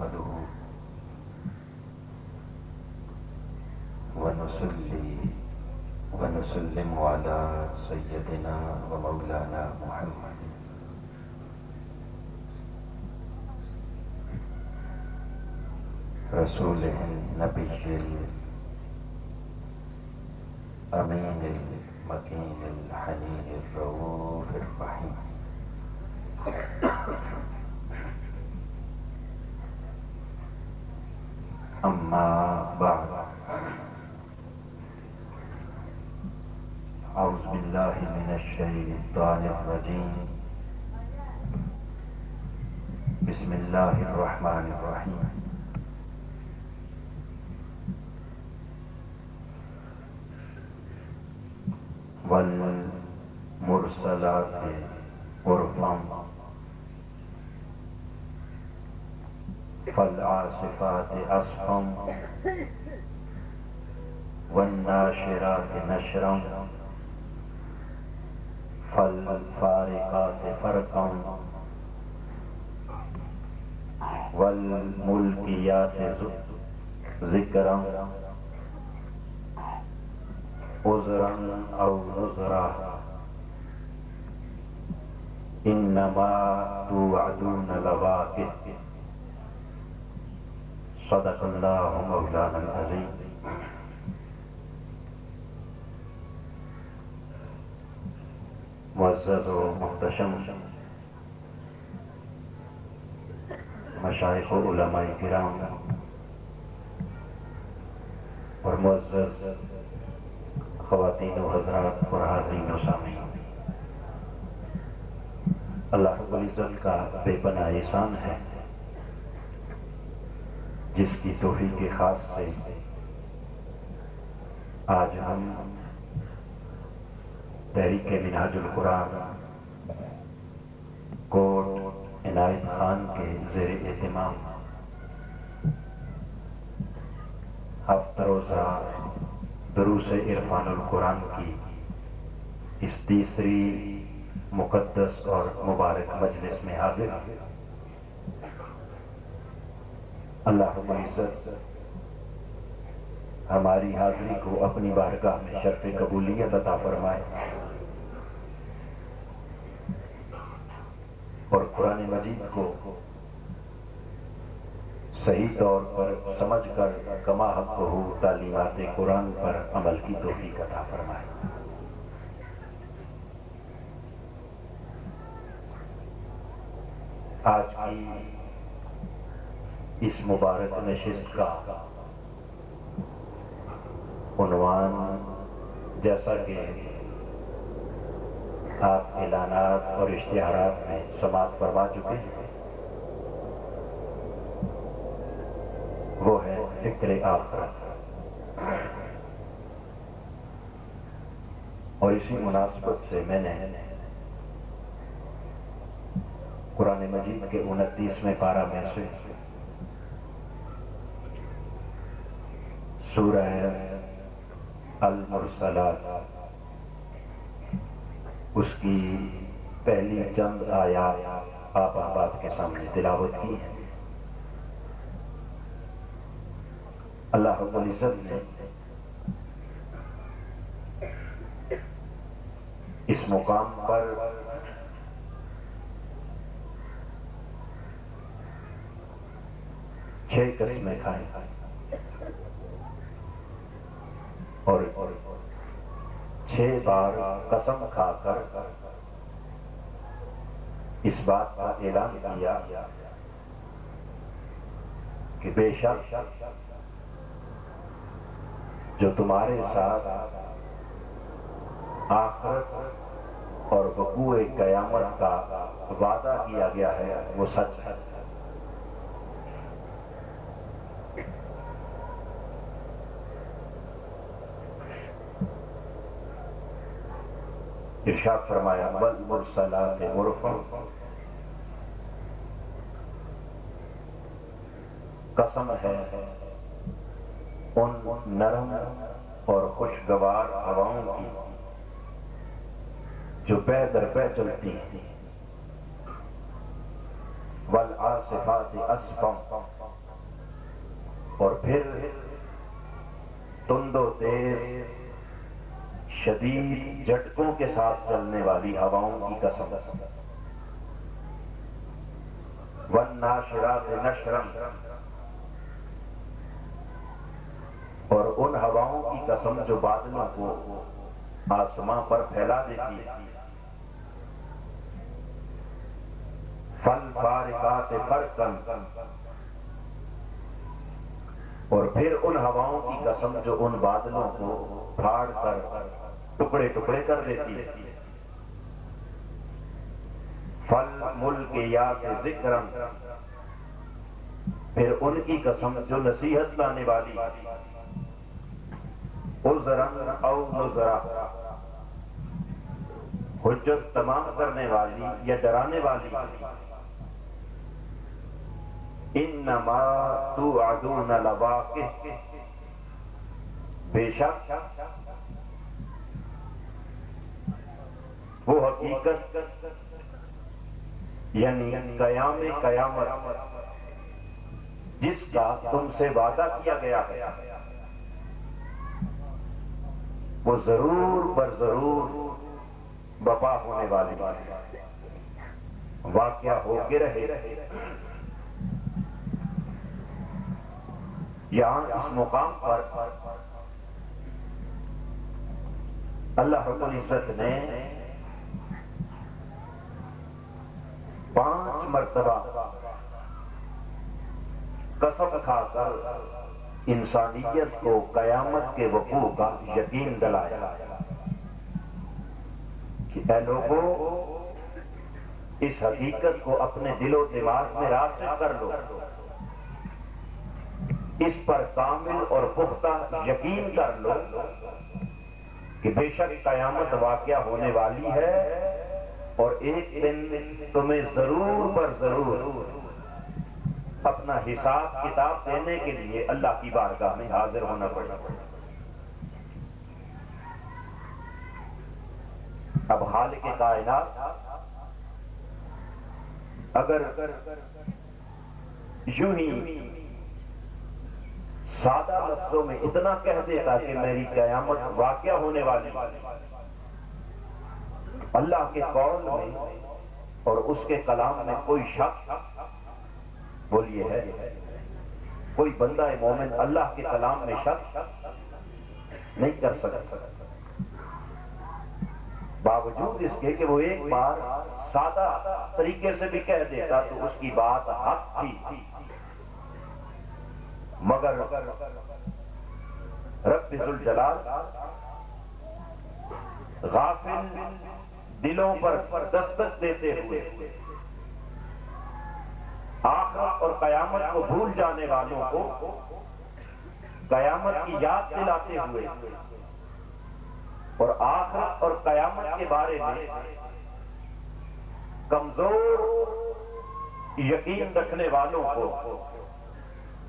نحمده ونصلي ونسلم على سيدنا ومولانا محمد رسوله النبي الأمين المكين الحنين الرؤوف الرحيم. أما بعد، أعوذ بالله من الشيطان الرجيم. بسم الله الرحمن الرحيم. والمرسلات عرفا فالعاصفات عصفا والناشرات نشرا فالفارقات فرقا والملقيات ذکرا عذرا او نذرا انما توعدون لواقع. صدق اللہ مولانا العظیم. معزز و محتشم مشائخ و علماء کرام اور معزز خواتین و حضرات اور حاضرین و سامعین، اللہ رب العزت کا بے پناہ احسان ہے جس کی توفیق خاص سے آج ہم تحریک منہاج القرآن کوٹ عنایت خان کے زیر اہتمام ہفتہ روزہ دروس عرفان القرآن کی اس تیسری مقدس اور مبارک مجلس میں حاضر ہیں. اللہ رب العزت ہماری حاضری کو اپنی بارگاہ میں شرف قبولیت عطا فرمائے اور قرآن مجید کو صحیح طور پر سمجھ کر کما حق ہو تعلیمات قرآن پر عمل کی توفیق عطا فرمائے. آج کی اس مبارک نشست کا عنوان جیسا کہ آپ اعلانات اور اشتہارات میں سماعت فرما چکے ہیں، وہ ہے فکر آخرت. اور اسی مناسبت سے میں نے قرآن مجید کے 29ویں پارہ میں سے سورہ المرسلات اس کی پہلی چند آیات آپ احباب کے سامنے تلاوت کی ہے. اللہ رب العزت نے اس مقام پر چھ قسمیں کھائیں اور 6 بار قسم کھا کر اس بات کا اعلان کیا کہ بے شک جو تمہارے ساتھ آخرت اور وقوع قیامت کا وعدہ کیا گیا ہے وہ سچ ہے. ارشاد فرمایا والمرسلات عرفا، قسم ہے ان نرم اور خوشگوار ہواؤں کی جو پے در پے چلتی ہیں. والعاصفات عصفا، اور پھر تند و تیز شدید جھٹکوں کے ساتھ چلنے والی ہواؤں کی قسم، والناشرات نشرا، اور ان ہواؤں کی قسم جو بادلوں کو آسماں پر پھیلا دیتی، فالفارقات فرقا، اور پھر ان ہواؤں کی قسم جو ان بادلوں کو پھاڑ کر ٹکڑے ٹکڑے کر دیتی، فالملقیات ذکرا، پھر ان کی قسم جو نصیحت لانے والی، عذرا او نذرا، حجت تمام کرنے والی یا ڈرانے والی، انما توعدون لواقع، بے شک وہ حقیقت یعنی قیام قیامت جس کا تم سے وعدہ کیا گیا ہے، وہ ضرور بر ضرور وفا ہونے والی واقعہ ہو کے رہے۔ یہاں اس مقام پر اللہ رب العزت نے 5 مرتبہ قسم کھا کر انسانیت کو قیامت کے وقوع کا یقین دلایا کہ اے لوگوں، اس حقیقت کو اپنے دل و دماغ میں راسخ کر لو، اس پر کامل اور پختہ یقین کر لو کہ بے شک قیامت واقعہ ہونے والی ہے، اور ایک دن تمہیں ضرور پر ضرور اپنا حساب کتاب دینے کے لیے اللہ کی بارگاہ میں حاضر ہونا پڑے۔ اب خالق کائنات اگر یوں ہی سادہ لفظوں میں اتنا کہہ دیتا کہ میری قیامت واقعہ ہونے والی، اللہ کے قول میں اور اس کے کلام میں کوئی شک بولیے ہے؟ کوئی بندہ مومن اللہ کے کلام میں شک نہیں کر سکتا، باوجود اس کے کہ وہ ایک بار سادہ طریقے سے بھی کہہ دیتا تو اس کی بات حق تھی، مگر رب ذوالجلال غافل دلوں پر دستک دیتے ہوئے، آخرت اور قیامت کو بھول جانے والوں کو قیامت کی یاد دلاتے ہوئے، اور آخرت اور قیامت کے بارے میں کمزور یقین رکھنے والوں کو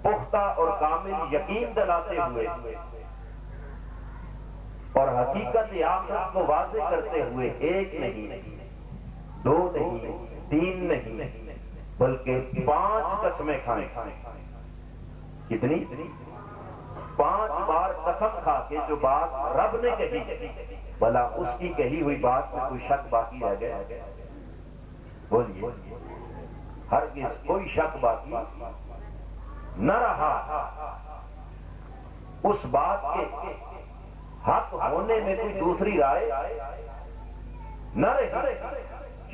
پختہ اور کامل یقین دلاتے ہوئے، اور حقیقت آخرت کو واضح کرتے ہوئے ایک نہیں، 2 نہیں، 3 نہیں، بلکہ 5 قسمیں کھائیں۔ کتنی؟ 5 بار قسم کھا کے جو بات رب نے کہی، بھلا اس کی کہی ہوئی بات میں کوئی شک باقی رہ گیا؟ بولیے، ہرگز کوئی شک باقی نہ رہا۔ اس بات کے حق ہونے میں کوئی دوسری رائے نہ رہی،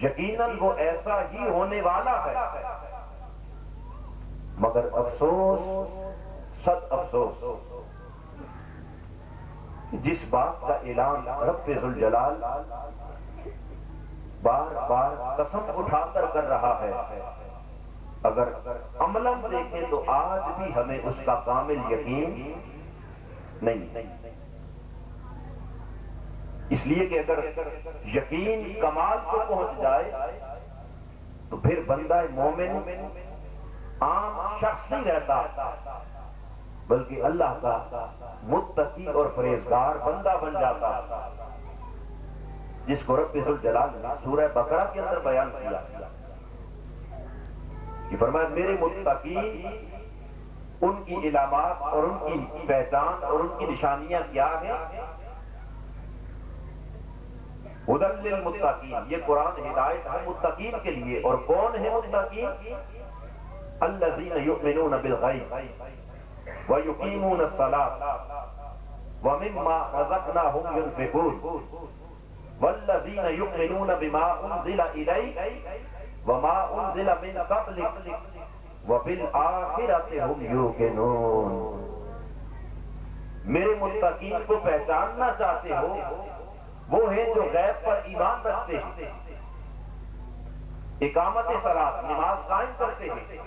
یقیناً وہ ایسا ہی ہونے والا ہے، مگر افسوس، صد افسوس، جس بات کا اعلان رب ذوالجلال بار بار قسم اٹھا کر رہا ہے، اگر عملاً دیکھیں تو آج بھی ہمیں اس کا کامل یقین نہیں۔ اس لیے کہ اگر یقین کمال کو پہنچ جائے تو پھر بندہ مومن عام شخص نہیں رہتا، بلکہ اللہ کا متقی اور پرہیزگار بندہ بن جاتا، جس کو رب ذوالجلال نے سورہ بقرہ کے اندر بیان کیا کہ فرمایا میرے متقی ان کی علامات اور ان کی پہچان اور ان کی نشانیاں کیا ہیں؟ ہدی للمتقین، یہ قرآن ہدایت ہے متقین کے لیے. اور کون ہے متقین؟ الذین یؤمنون بالغیب ویقیمون الصلاۃ ومما رزقناہم ینفقون والذین یؤمنون بما انزل الیک وما انزل من قبلک وبالآخرۃ ہم یوقنون. میرے متقین کو پہچاننا چاہتے ہو؟ وہ ہیں جو غیب پر ایمان رکھتے ہیں، اقامت صلاۃ نماز قائم کرتے ہیں،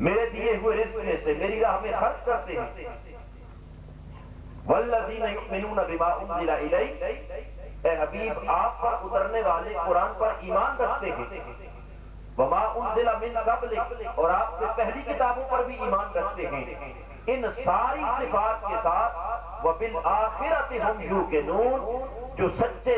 میرے دیے ہوئے رزق میں سے میری راہ میں خرچ کرتے ہیں. والذین یؤمنون بما انزل الیک، اے حبیب آپ پر اترنے والے قرآن پر ایمان رکھتے ہیں. وما انزل من قبلک، اور آپ سے پہلی کتابوں پر بھی ایمان رکھتے ہیں. ان ساری صفات کے ساتھ وبالآخرۃ ہم یوقنون، جو سچے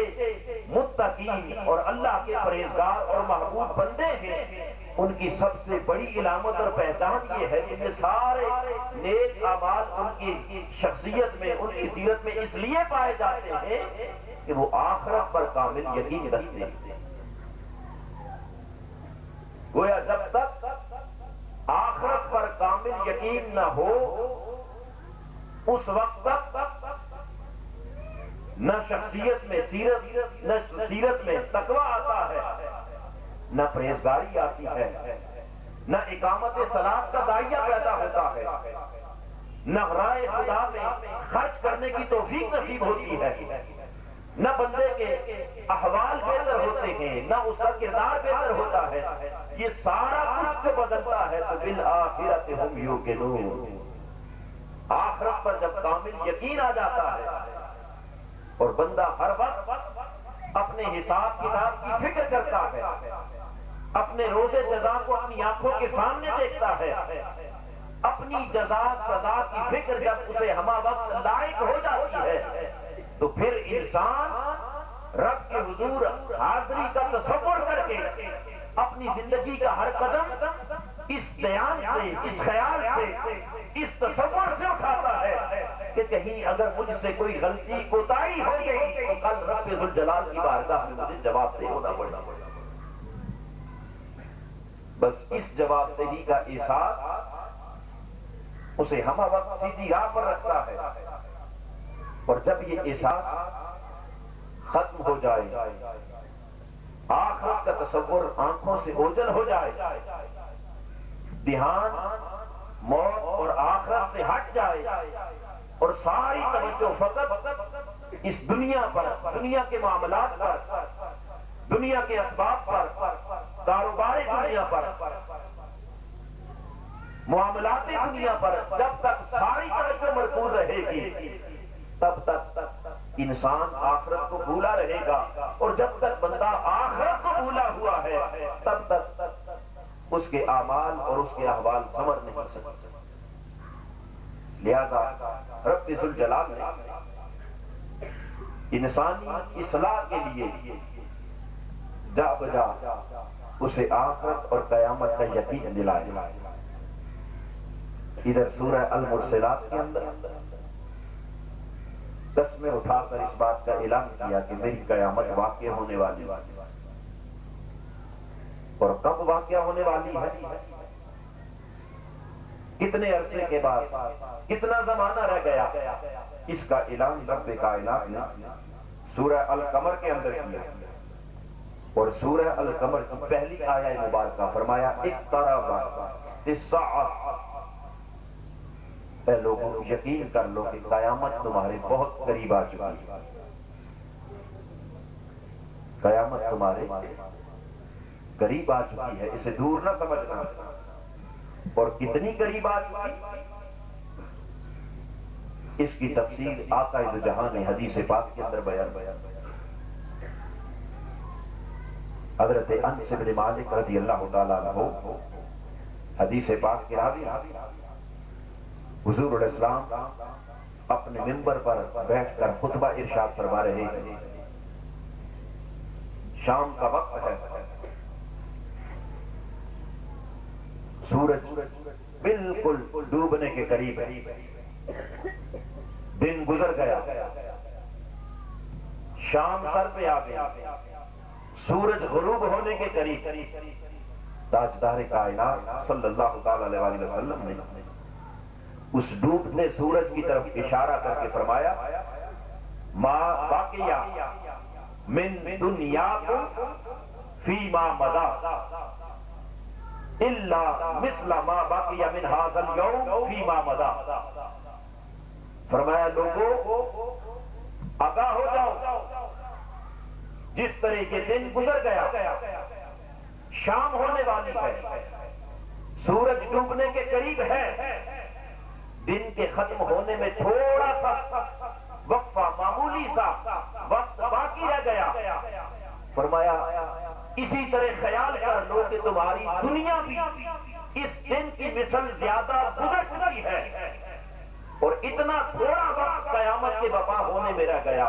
متقین اور اللہ کے پرہیزگار اور محبوب بندے ہیں، ان کی سب سے بڑی علامت اور پہچان یہ ہے کہ یہ سارے نیک اعمال ان کی شخصیت میں، ان کی سیرت میں اس لیے پائے جاتے ہیں کہ وہ آخرت پر کامل یقین رکھتے ہیں. گویا جب تک آخرت پر کامل یقین نہ ہو اس وقت تک نہ شخصیت میں سیرت میں تقویٰ آتا ہے، نہ پرہیزگاری آتی ہے، نہ اقامت صلاۃ کا داعیہ پیدا ہوتا ہے، نہ راہ خدا میں خرچ کرنے کی توفیق نصیب ہوتی ہے، نہ بندے کے احوال بہتر ہوتے ہیں، نہ اس کا کردار بہتر ہوتا ہے. یہ سارا کچھ جو بدلتا ہے تو بالآخرۃ ہم یوقنون. آخرت پر جب کامل یقین آ جاتا ہے اور بندہ ہر وقت اپنے حساب کتاب کی فکر کرتا ہے، اپنے روز جزا کو اپنی آنکھوں کے سامنے دیکھتا ہے، اپنی جزا سزا کی فکر جب اسے ہمہ وقت لائق ہو جاتی ہے تو پھر انسان رب کے حضور حاضری کا تصور کر کے اپنی زندگی کا ہر قدم اس دھیان سے، اس خیال سے، اس تصور سے اٹھاتا ہے کہ کہیں اگر مجھ سے کوئی غلطی کوتاہی ہو گئی تو کل رب ذوالجلال کی بارگاہ میں مجھے جواب دہ ہونا پڑے. بس اس جواب دہی کا احساس اسے ہمہ وقت سیدھی راہ پر رکھتا ہے. اور جب یہ احساس ختم ہو جائے، آخرت کا تصور آنکھوں سے اوجھل ہو جائے، دھیان موت اور آخرت سے ہٹ جائے اور ساری توجہ فقط اس دنیا پر، دنیا کے معاملات پر، دنیا کے اسباب پر، کاروبار دنیا پر، معاملات دنیا پر جب تک ساری توجہ مرکوز رہے گی تب تک انسان آخرت کو بھولا رہے گا. اور جب تک بندہ آخرت کو بھولا ہوا ہے تب تک اس کے اعمال اور اس کے احوال سمجھ نہیں سکتے. لہذا رب ذوالجلال نے انسانی اصلاح کے لیے جا بجا اسے آخرت اور قیامت کا یقین دلایا. ادھر سورہ المرسلات کے اندر قسمیں اٹھا کر اس بات کا اعلان کیا کہ میری قیامت واقع ہونے والی ہے. اور کب واقع ہونے والی ہے؟ کتنے عرصے کے بعد، کتنا زمانہ رہ گیا؟ اس کا اعلان رب کائنات نے سورہ القمر کے اندر کیا. اور سورہ القمر کی پہلی آیہ مبارکہ فرمایا اقترب الساعۃ، اے لوگوں یقین کر لو کہ قیامت تمہارے بہت قریب آ چکی ہے. قیامت تمہارے قریب آ چکی ہے، اسے دور نہ سمجھنا. اور کتنی قریب آ چکی اس کی تفصیل آقا دو جہاں نے حدیث پاک کے اندر بیان. حضرت انس بن مالک رضی اللہ تعالیٰ عنہ حدیث پاک کے راوی، حضور علیہ السلام اپنے منبر پر بیٹھ کر خطبہ ارشاد فرما رہے ہیں. شام کا وقت ہے، سورج بالکل ڈوبنے کے قریب ہے، دن گزر گیا، شام سر پہ آ گیا، سورج غروب ہونے کے قریب، تاجدار کائنات صلی اللہ تعالی علیہ وسلم نے اس ڈوبتے سورج کی طرف اشارہ کر کے فرمایا ما باقیہ من دنیاکم فیما مضی الا مثل ما باقی من ھذا اليوم فیما مضی، فرمایا لوگوں آگاہ ہو جاؤ، جس طرح کے دن گزر گیا، شام ہونے والی ہے، سورج ڈوبنے کے قریب ہے، دن کے ختم ہونے میں تھوڑا سا وقفہ، معمولی سا وقت باقی رہ گیا، فرمایا اسی طرح خیال کر لو کہ تمہاری دنیا بھی اس دن کی مثل زیادہ گزر چکی ہے، اور اتنا تھوڑا وقت قیامت کے وفا ہونے میں رہ گیا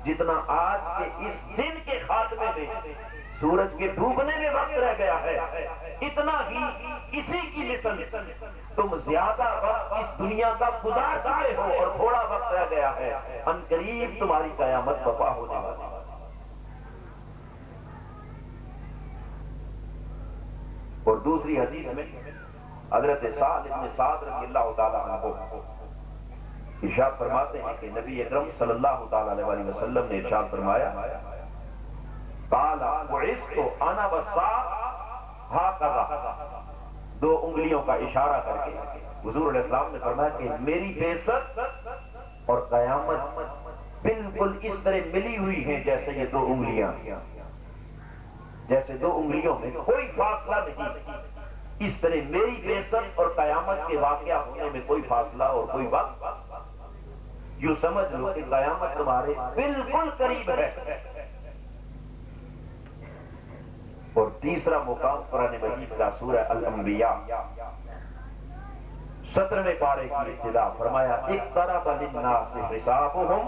جتنا آج کے اس دن کے خاتمے میں سورج کے ڈوبنے میں وقت رہ گیا ہے، اتنا ہی اسی کی مثل تم زیادہ وقت اس دنیا کا گزار چکے ہو اور تھوڑا وقت رہ گیا ہے، ان قریب تمہاری قیامت وفا ہونے والی ہے۔ اور دوسری حدیث میں حضرت سعد بن سعد رضی اللہ تعالیٰ عنہ ارشاد فرماتے ہیں کہ نبی اکرم صلی اللہ تعالیٰ علیہ وسلم نے ارشاد فرمایا قال بعثت انا والساعة هكذا، دو انگلیوں کا اشارہ کر کے حضور علیہ السلام نے فرمایا کہ میری بعثت اور قیامت بالکل اس طرح ملی ہوئی ہیں جیسے یہ دو انگلیاں، جیسے دو انگلیوں میں کوئی فاصلہ نہیں، اس طرح میری بعثت اور قیامت کے واقعہ ہونے میں کوئی فاصلہ اور کوئی وقت، یوں سمجھ لو کہ قیامت تمہارے بالکل قریب ہے۔ اور تیسرا مقام قرآن مجید کا سورہ الانبیاء 17ویں پارے کی ابتدا فرمایا اقترب للناس حسابهم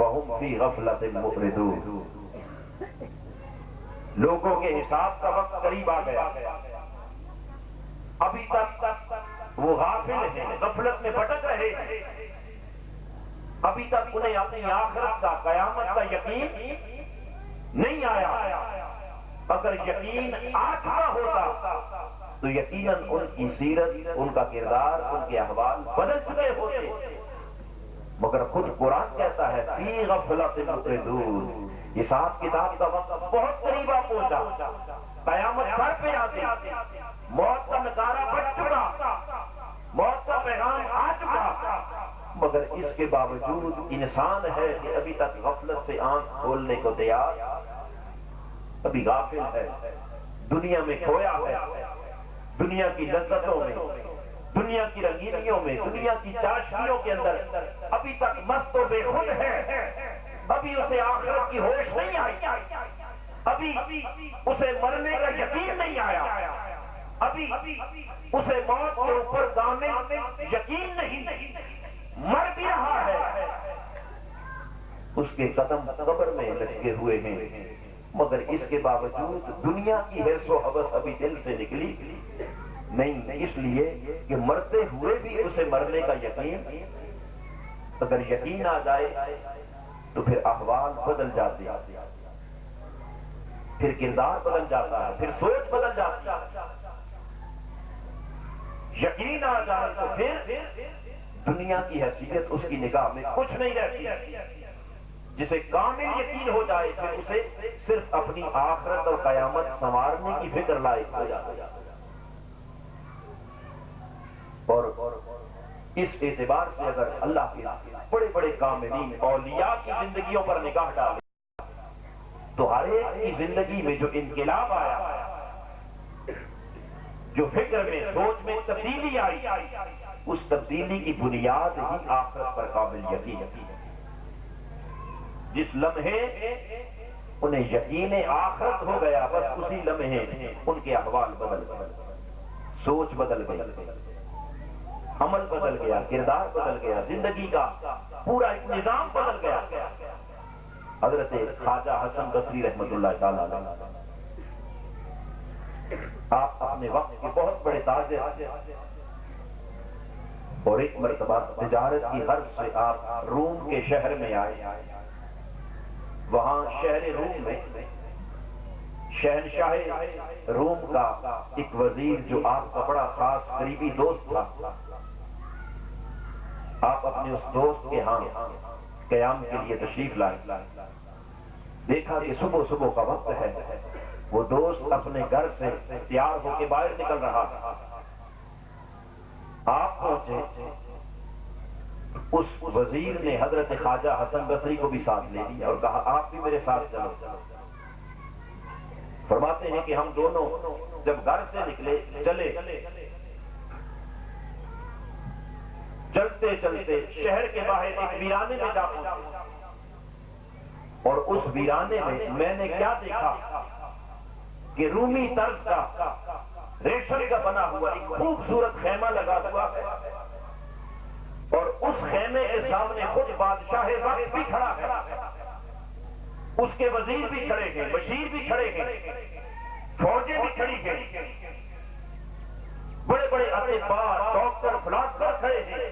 وهم فی غفلۃ معرضون، لوگوں کے حساب کا وقت قریب آ گیا، ابھی تک وہ غافل ہیں، غفلت میں بھٹک رہے ہیں، ابھی تک انہیں اپنی آخرت کا، قیامت کا یقین نہیں آیا۔ اگر یقین آ چکا ہوتا تو یقیناً ان کی سیرت، ان کا کردار، ان کے احوال بدل چکے ہوتے، مگر خود قرآن کہتا ہے فی غفلۃ معرضون، حساب کتاب کا وقت بہت قریب آ پہنچا، قیامت سر پہ آ گئی، موت کا نظارہ بچ چکا، موت کا پیغام آ چکا، مگر اس کے باوجود انسان ہے کہ ابھی تک غفلت سے آنکھ کھولنے کو تیار، ابھی غافل ہے، دنیا میں کھویا ہے، دنیا کی لذتوں میں، دنیا کی رنگینیوں میں، دنیا کی چاشنیوں کے اندر ابھی تک مست و بے خود ہے، ابھی اسے آخرت کی ہوش نہیں آئی، ابھی اسے مرنے کا یقین نہیں آیا، ابھی اسے موت کے اوپر ضامن یقین نہیں، مر بھی رہا ہے، اس کے قدم قبر میں لٹکے ہوئے ہیں، مگر اس کے باوجود دنیا کی حرص و حوث ابھی دل سے نکلی نہیں، اس لیے کہ مرتے ہوئے بھی اسے مرنے کا یقین، اگر یقین آ جائے تو پھر احوال بدل جاتے ہیں، پھر کردار بدل جاتا ہے، پھر سوچ بدل جاتی ہے، یقین آ جائے تو پھر دنیا کی حیثیت اس کی نگاہ میں کچھ نہیں رہتی، جسے کامل یقین ہو جائے پھر اسے صرف اپنی آخرت اور قیامت سنوارنے کی فکر لائق ہو جاتی ہے۔ اور اس اعتبار سے اگر اللہ کے بڑے بڑے کاملین اولیاء کی زندگیوں پر نگاہ ڈالے تو ہر ایک کی زندگی میں جو انقلاب آیا، جو فکر میں، سوچ میں تبدیلی آئی، اس تبدیلی کی بنیاد ہی آخرت پر کامل یقین ہے۔ جس لمحے انہیں یقین آخرت ہو گیا، بس اسی لمحے ان کے احوال بدل گئے، سوچ بدل گئی، عمل بدل گیا، کردار بدل گیا، زندگی کا پورا ایک نظام بدل گیا۔ حضرت خواجہ حسن بصری رحمۃ اللہ تعالی علیہ آپ اپنے وقت کے بہت بڑے تاجر، اور ایک مرتبہ تجارت کی غرض سے آپ روم کے شہر میں آئے. وہاں شہر روم میں شہنشاہ روم کا ایک وزیر جو آپ کا بڑا خاص قریبی دوست تھا، آپ اپنے اس دوست کے ہاں قیام کے لیے تشریف لائے. دیکھا کہ صبح صبح کا وقت ہے، وہ دوست اپنے گھر سے تیار ہو کے باہر نکل رہا تھا. آپ پہنچے، اس وزیر نے حضرت خواجہ حسن بصری کو بھی ساتھ لے لیا اور کہا آپ بھی میرے ساتھ چلو. فرماتے ہیں کہ ہم دونوں جب گھر سے نکلے چلے، چلتے چلتے شہر کے باہر ایک ویرانے میں جا پہنچے، اور اس ویرانے میں نے کیا دیکھا کہ رومی طرز کا ریشم کا بنا ہوا ایک خوبصورت خیمہ لگا ہوا ہے، اور اس خیمے کے سامنے خود بادشاہ وقت بھی کھڑا ہے، اس کے وزیر بھی کھڑے ہیں، بشیر بھی کھڑے ہیں، فوجیں بھی کھڑی ہیں، بڑے بڑے اطباء، ڈاکٹر، فلاسفر کھڑے ہیں،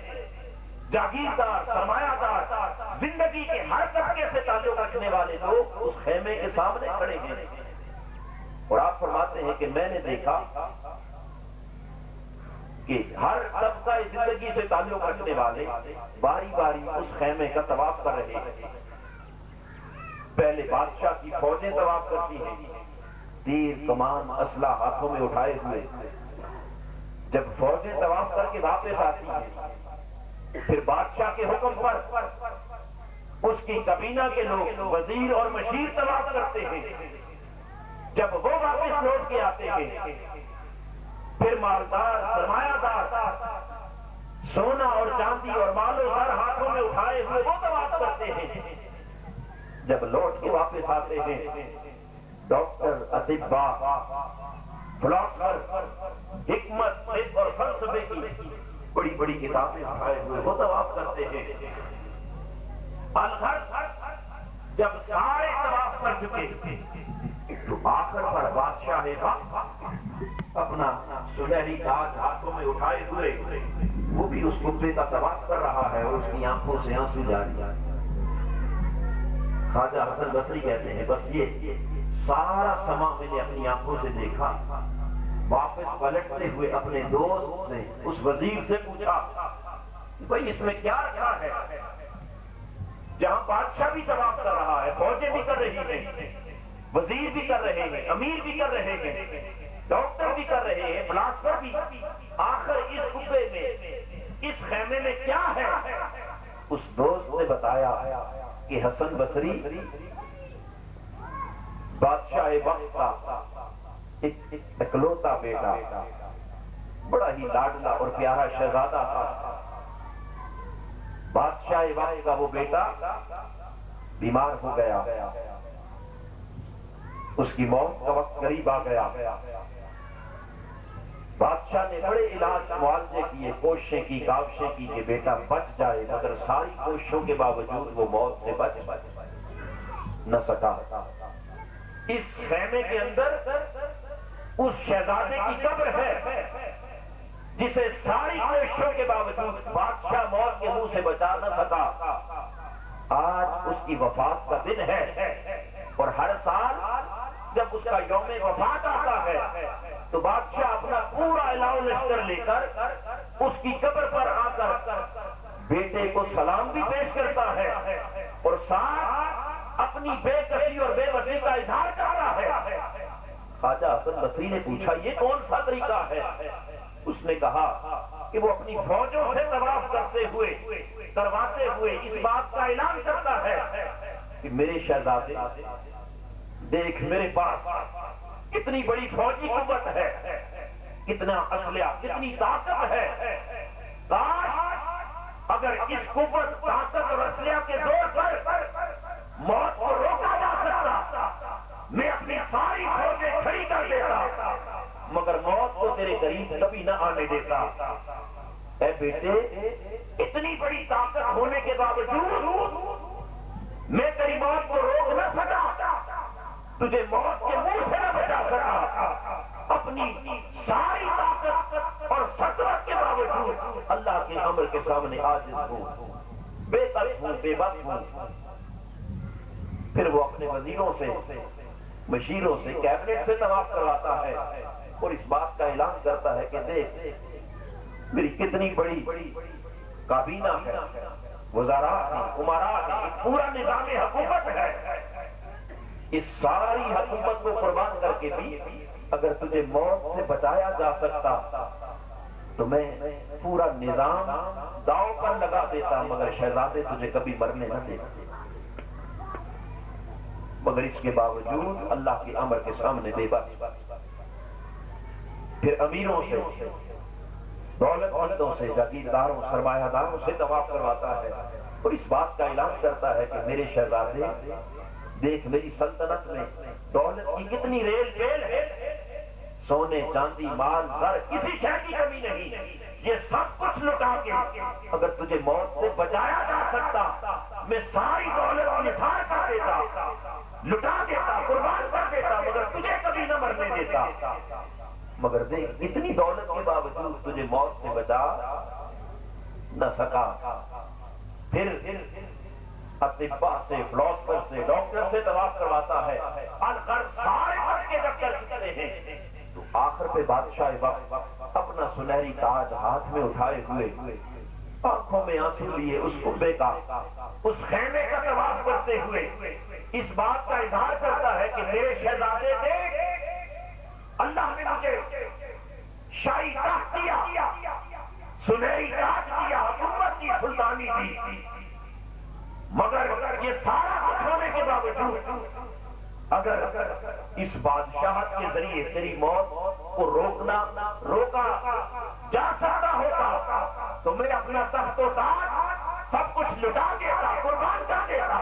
جاگیردار، سرمایہ دار، زندگی کے ہر طبقے سے تعلق رکھنے والے لوگ اس خیمے کے سامنے کھڑے ہیں. اور آپ فرماتے ہیں کہ میں نے دیکھا کہ ہر طبقہ زندگی سے تعلق رکھنے والے باری باری اس خیمے کا طواف کر رہے ہیں. پہلے بادشاہ کی فوجیں طواف کرتی ہیں، تیر کمان اسلحہ ہاتھوں میں اٹھائے ہوئے. جب فوجیں طواف کر کے واپس آتی ہیں، پھر بادشاہ کے حکم پر اس کی کابینہ کے لوگ، وزیر اور مشیر طواف کرتے ہیں. جب وہ واپس لوٹ کے آتے ہیں، پھر مالدار، سرمایہ دار، سونا اور چاندی اور مال و زر ہاتھوں میں اٹھائے ہوئے وہ طواف کرتے ہیں. جب لوٹ کے واپس آتے ہیں، ڈاکٹر، اطباء، فلاسفر، حکمت، طب اور فلسفے کی بڑی بڑی کتابیں اٹھائے ہوئے وہ طواف کرتے ہیں. الغرض جب سارے طواف کر چکے تو آخر پر بادشاہ وقت اپنا سنہری تاج ہاتھوں میں اٹھائے ہوئے وہ بھی اس قبے کا طواف کر رہا ہے، اور اس کی آنکھوں سے آنسو جاری. خواجہ حسن بصری کہتے ہیں بس یہ سارا سما میں نے اپنی آنکھوں سے دیکھا. واپس پلٹتے ہوئے اپنے دوست سے، اس وزیر سے پوچھا بھائی اس میں کیا رکھا ہے؟ جہاں بادشاہ بھی طواف کر رہا ہے، فوجیں بھی کر رہی ہیں، وزیر بھی کر رہے ہیں، امیر بھی کر رہے ہیں، ڈاکٹر بھی کر رہے ہیں، فلاسفر بھی، آخر اس قبے میں، اس خیمے میں کیا ہے؟ اس دوست نے بتایا کہ حسن بصری بادشاہ وقت کا ایک اکلوتا بیٹا، بڑا ہی لاڈلا اور پیارا شہزادہ تھا. بادشاہ وقت کا وہ بیٹا بیمار ہو گیا، اس کی موت کا وقت قریب آ گیا. بادشاہ نے بڑے علاج معالجے کیے، کوششیں کی، کاوشیں کی کہ بیٹا بچ جائے، مگر ساری کوششوں کے باوجود وہ موت سے بچ نہ سکا. اس خیمے کے اندر اس شہزادے کی قبر ہے جسے ساری کوششوں کے باوجود بادشاہ موت کے منہ سے بچا نہ سکا. آج اس کی وفات کا دن ہے، اور ہر سال جب اس کا یوم وفات آتا ہے تو بادشاہ اپنا پورا علاوہ لشکر لے کر اس کی قبر پر آ کر بیٹے کو سلام بھی پیش کرتا ہے، اور ساتھ اپنی بے کسی اور بے بسی کا اظہار کرتا ہے. خواجہ حسن بصری نے پوچھا یہ کون سا طریقہ ہے؟ اس نے کہا کہ وہ اپنی فوجوں سے طواف کرتے ہوئے، کرواتے ہوئے اس بات کا اعلان کرتا ہے کہ میرے شہزادے دیکھ، میرے پاس کتنی بڑی فوجی قوت ہے، کتنا اسلحہ، کتنی طاقت ہے. کاش اگر اس قوت، طاقت اور اسلحہ کے زور پر موت کو روکا جا سکتا، میں اپنی ساری فوجیں کھڑی کر دیتا، مگر موت کو تیرے قریب کبھی نہ آنے دیتا. اے بیٹے، اتنی بڑی طاقت ہونے کے باوجود میں تیری موت کو روک نہ سکا، تجھے موت کے منہ سے نہ بچا سکا. اپنی ساری طاقت اور سطوت کے باوجود اللہ کے امر کے سامنے عاجز ہوں، بے کس ہوں، بے بس ہوں، پھر وہ اپنے وزیروں سے، مشیروں سے، کیبنٹ سے طواف کرواتا ہے اور اس بات کا اعلان کرتا ہے کہ دیکھ میری کتنی بڑی کابینہ ہے، وزراء ہیں، امراء ہیں، ایک پورا نظام حکومت ہے، اس ساری حکومت کو قربان کر کے بھی اگر تجھے موت سے بچایا جا سکتا تو میں پورا نظام داؤ پر لگا دیتا، مگر شہزادے تجھے کبھی مرنے نہ دیتا۔ مگر اس کے باوجود اللہ کے امر کے سامنے بے بس، پھر امیروں سے، دولت مندوں سے، جاگیرداروں، سرمایہ داروں سے طواف کرواتا ہے اور اس بات کا اعلان کرتا ہے کہ میرے شہزادے دیکھ میری سلطنت میں دولت کی کتنی ریل پیل ہے، سونے چاندی مال زر کسی شے کی کمی نہیں، یہ سب کچھ لٹا کے اگر تجھے موت سے بچایا جا سکتا میں ساری دولت نثار کر دیتا، لٹا دیتا، قربان کر دیتا، مگر تجھے کبھی نہ مرنے دیتا۔ مگر دیکھ اتنی دولت کے باوجود تجھے موت سے بچا نہ سکا۔ پھر اطباء سے، فلاسفر سے، ڈاکٹر سے طواف کرواتا ہے، الغرض سارے وقت کے ڈاکٹر کتنے ہیں، تو آخر پہ بادشاہ وقت اپنا سنہری تاج ہاتھ میں اٹھائے ہوئے، آنکھوں میں آنسو لیے اس کعبے کا، اس خیمے کا طواف کرتے ہوئے اس بات کا اظہار کرتا ہے کہ میرے شہزادے دیکھ اللہ نے مجھے شاہی تخت دیا، سنہری تاج دیا، حکومت کی، سلطانی دی، مگر یہ سارا کچھ ہونے کے باوجود اگر اس بادشاہت کے ذریعے تیری موت کو روکا جا سکتا ہوتا تو میں اپنا تخت و تاج سب کچھ لٹا دیتا، قربان کر دیتا،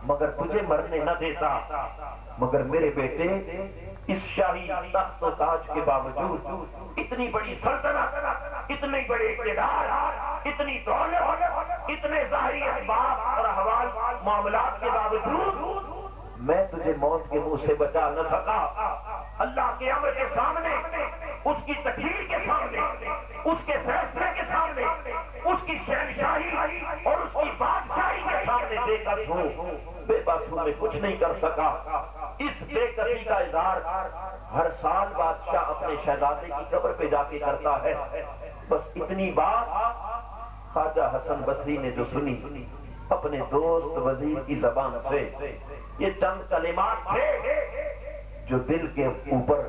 مگر تجھے مرنے نہ دیتا۔ مگر میرے بیٹے اس شاہی تخت و تاج کے باوجود اتنی بڑی سلطنت، اتنے بڑے اقتدار، اتنی دولت، اتنے ظاہری اسباب اور احوال معاملات کے باوجود میں تجھے موت کے منہ سے بچا نہ سکا۔ اللہ کے امر کے سامنے، اس کی تکلیف کے سامنے، اس کے فیصلے کے سامنے، اس کی شہنشاہی اور اس کی بادشاہی کے سامنے بے کس ہوں، بے بس ہوں، میں کچھ نہیں کر سکا۔ اس بے کسی کا اظہار ہر سال بادشاہ اپنے شہزادے کی قبر پہ جا کے کرتا ہے۔ بس اتنی بات خواجہ حسن بصری نے جو سنی اپنے دوست وزیر کی زبان سے، یہ چند کلمات تھے جو دل کے اوپر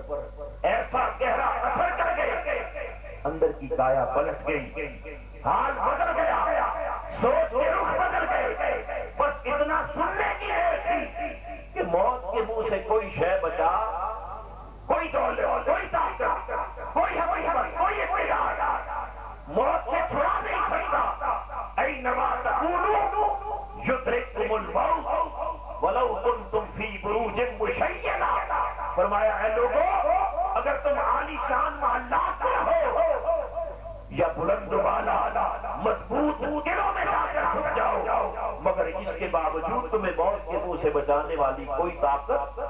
ایسا گہرا اثر کر گئے، اندر کی کایا پلٹ گئی، حال بدل گیا، سوچ کے رخ بدل گئے۔ بس اتنا سننے کی دیر تھی کہ موت کے منہ سے کوئی شے بچا، کوئی دولت، کوئی طاقت، کوئی حکومت، کوئی اقتدار موت سے چھڑا نہیں سکتا۔ اینما تکونوا یدرککم الموت ولو کنتم فی بروج مشیدہ۔ فرمایا اے لوگوں اگر تم عالی شان محلات میں ہو یا بلند بالا مضبوط قلعوں میں جا کر چھپ جاؤ، مگر اس کے باوجود تمہیں موت کے منہ سے بچانے والی کوئی طاقت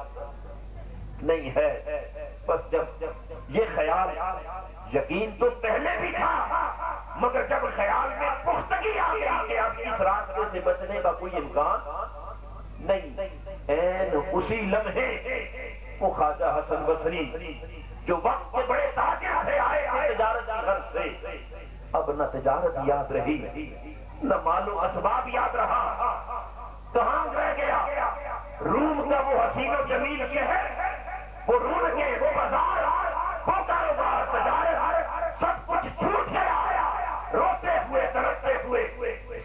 نہیں ہے۔ بس جب یہ خیال، یقین تو پہلے بھی تھا، مگر جب خیال میں پختگی آ گئی کہ اب اس راستے سے بچنے کا کوئی امکان نہیں، این اسی لمحے وہ خواجہ حسن بصری جو وقت کے بڑے تاجر تھے، آئے تھے تجارت کی غرض سے، اب نہ تجارت یاد رہی، نہ مال و اسباب یاد رہا، کہاں رہ گیا روم کا وہ حسین و جمیل شہر، وہ روم کے وہ بازار، وہ کاروبار، تجارت، سب کچھ چھوٹ گیا۔ روتے ہوئے، تڑپتے ہوئے،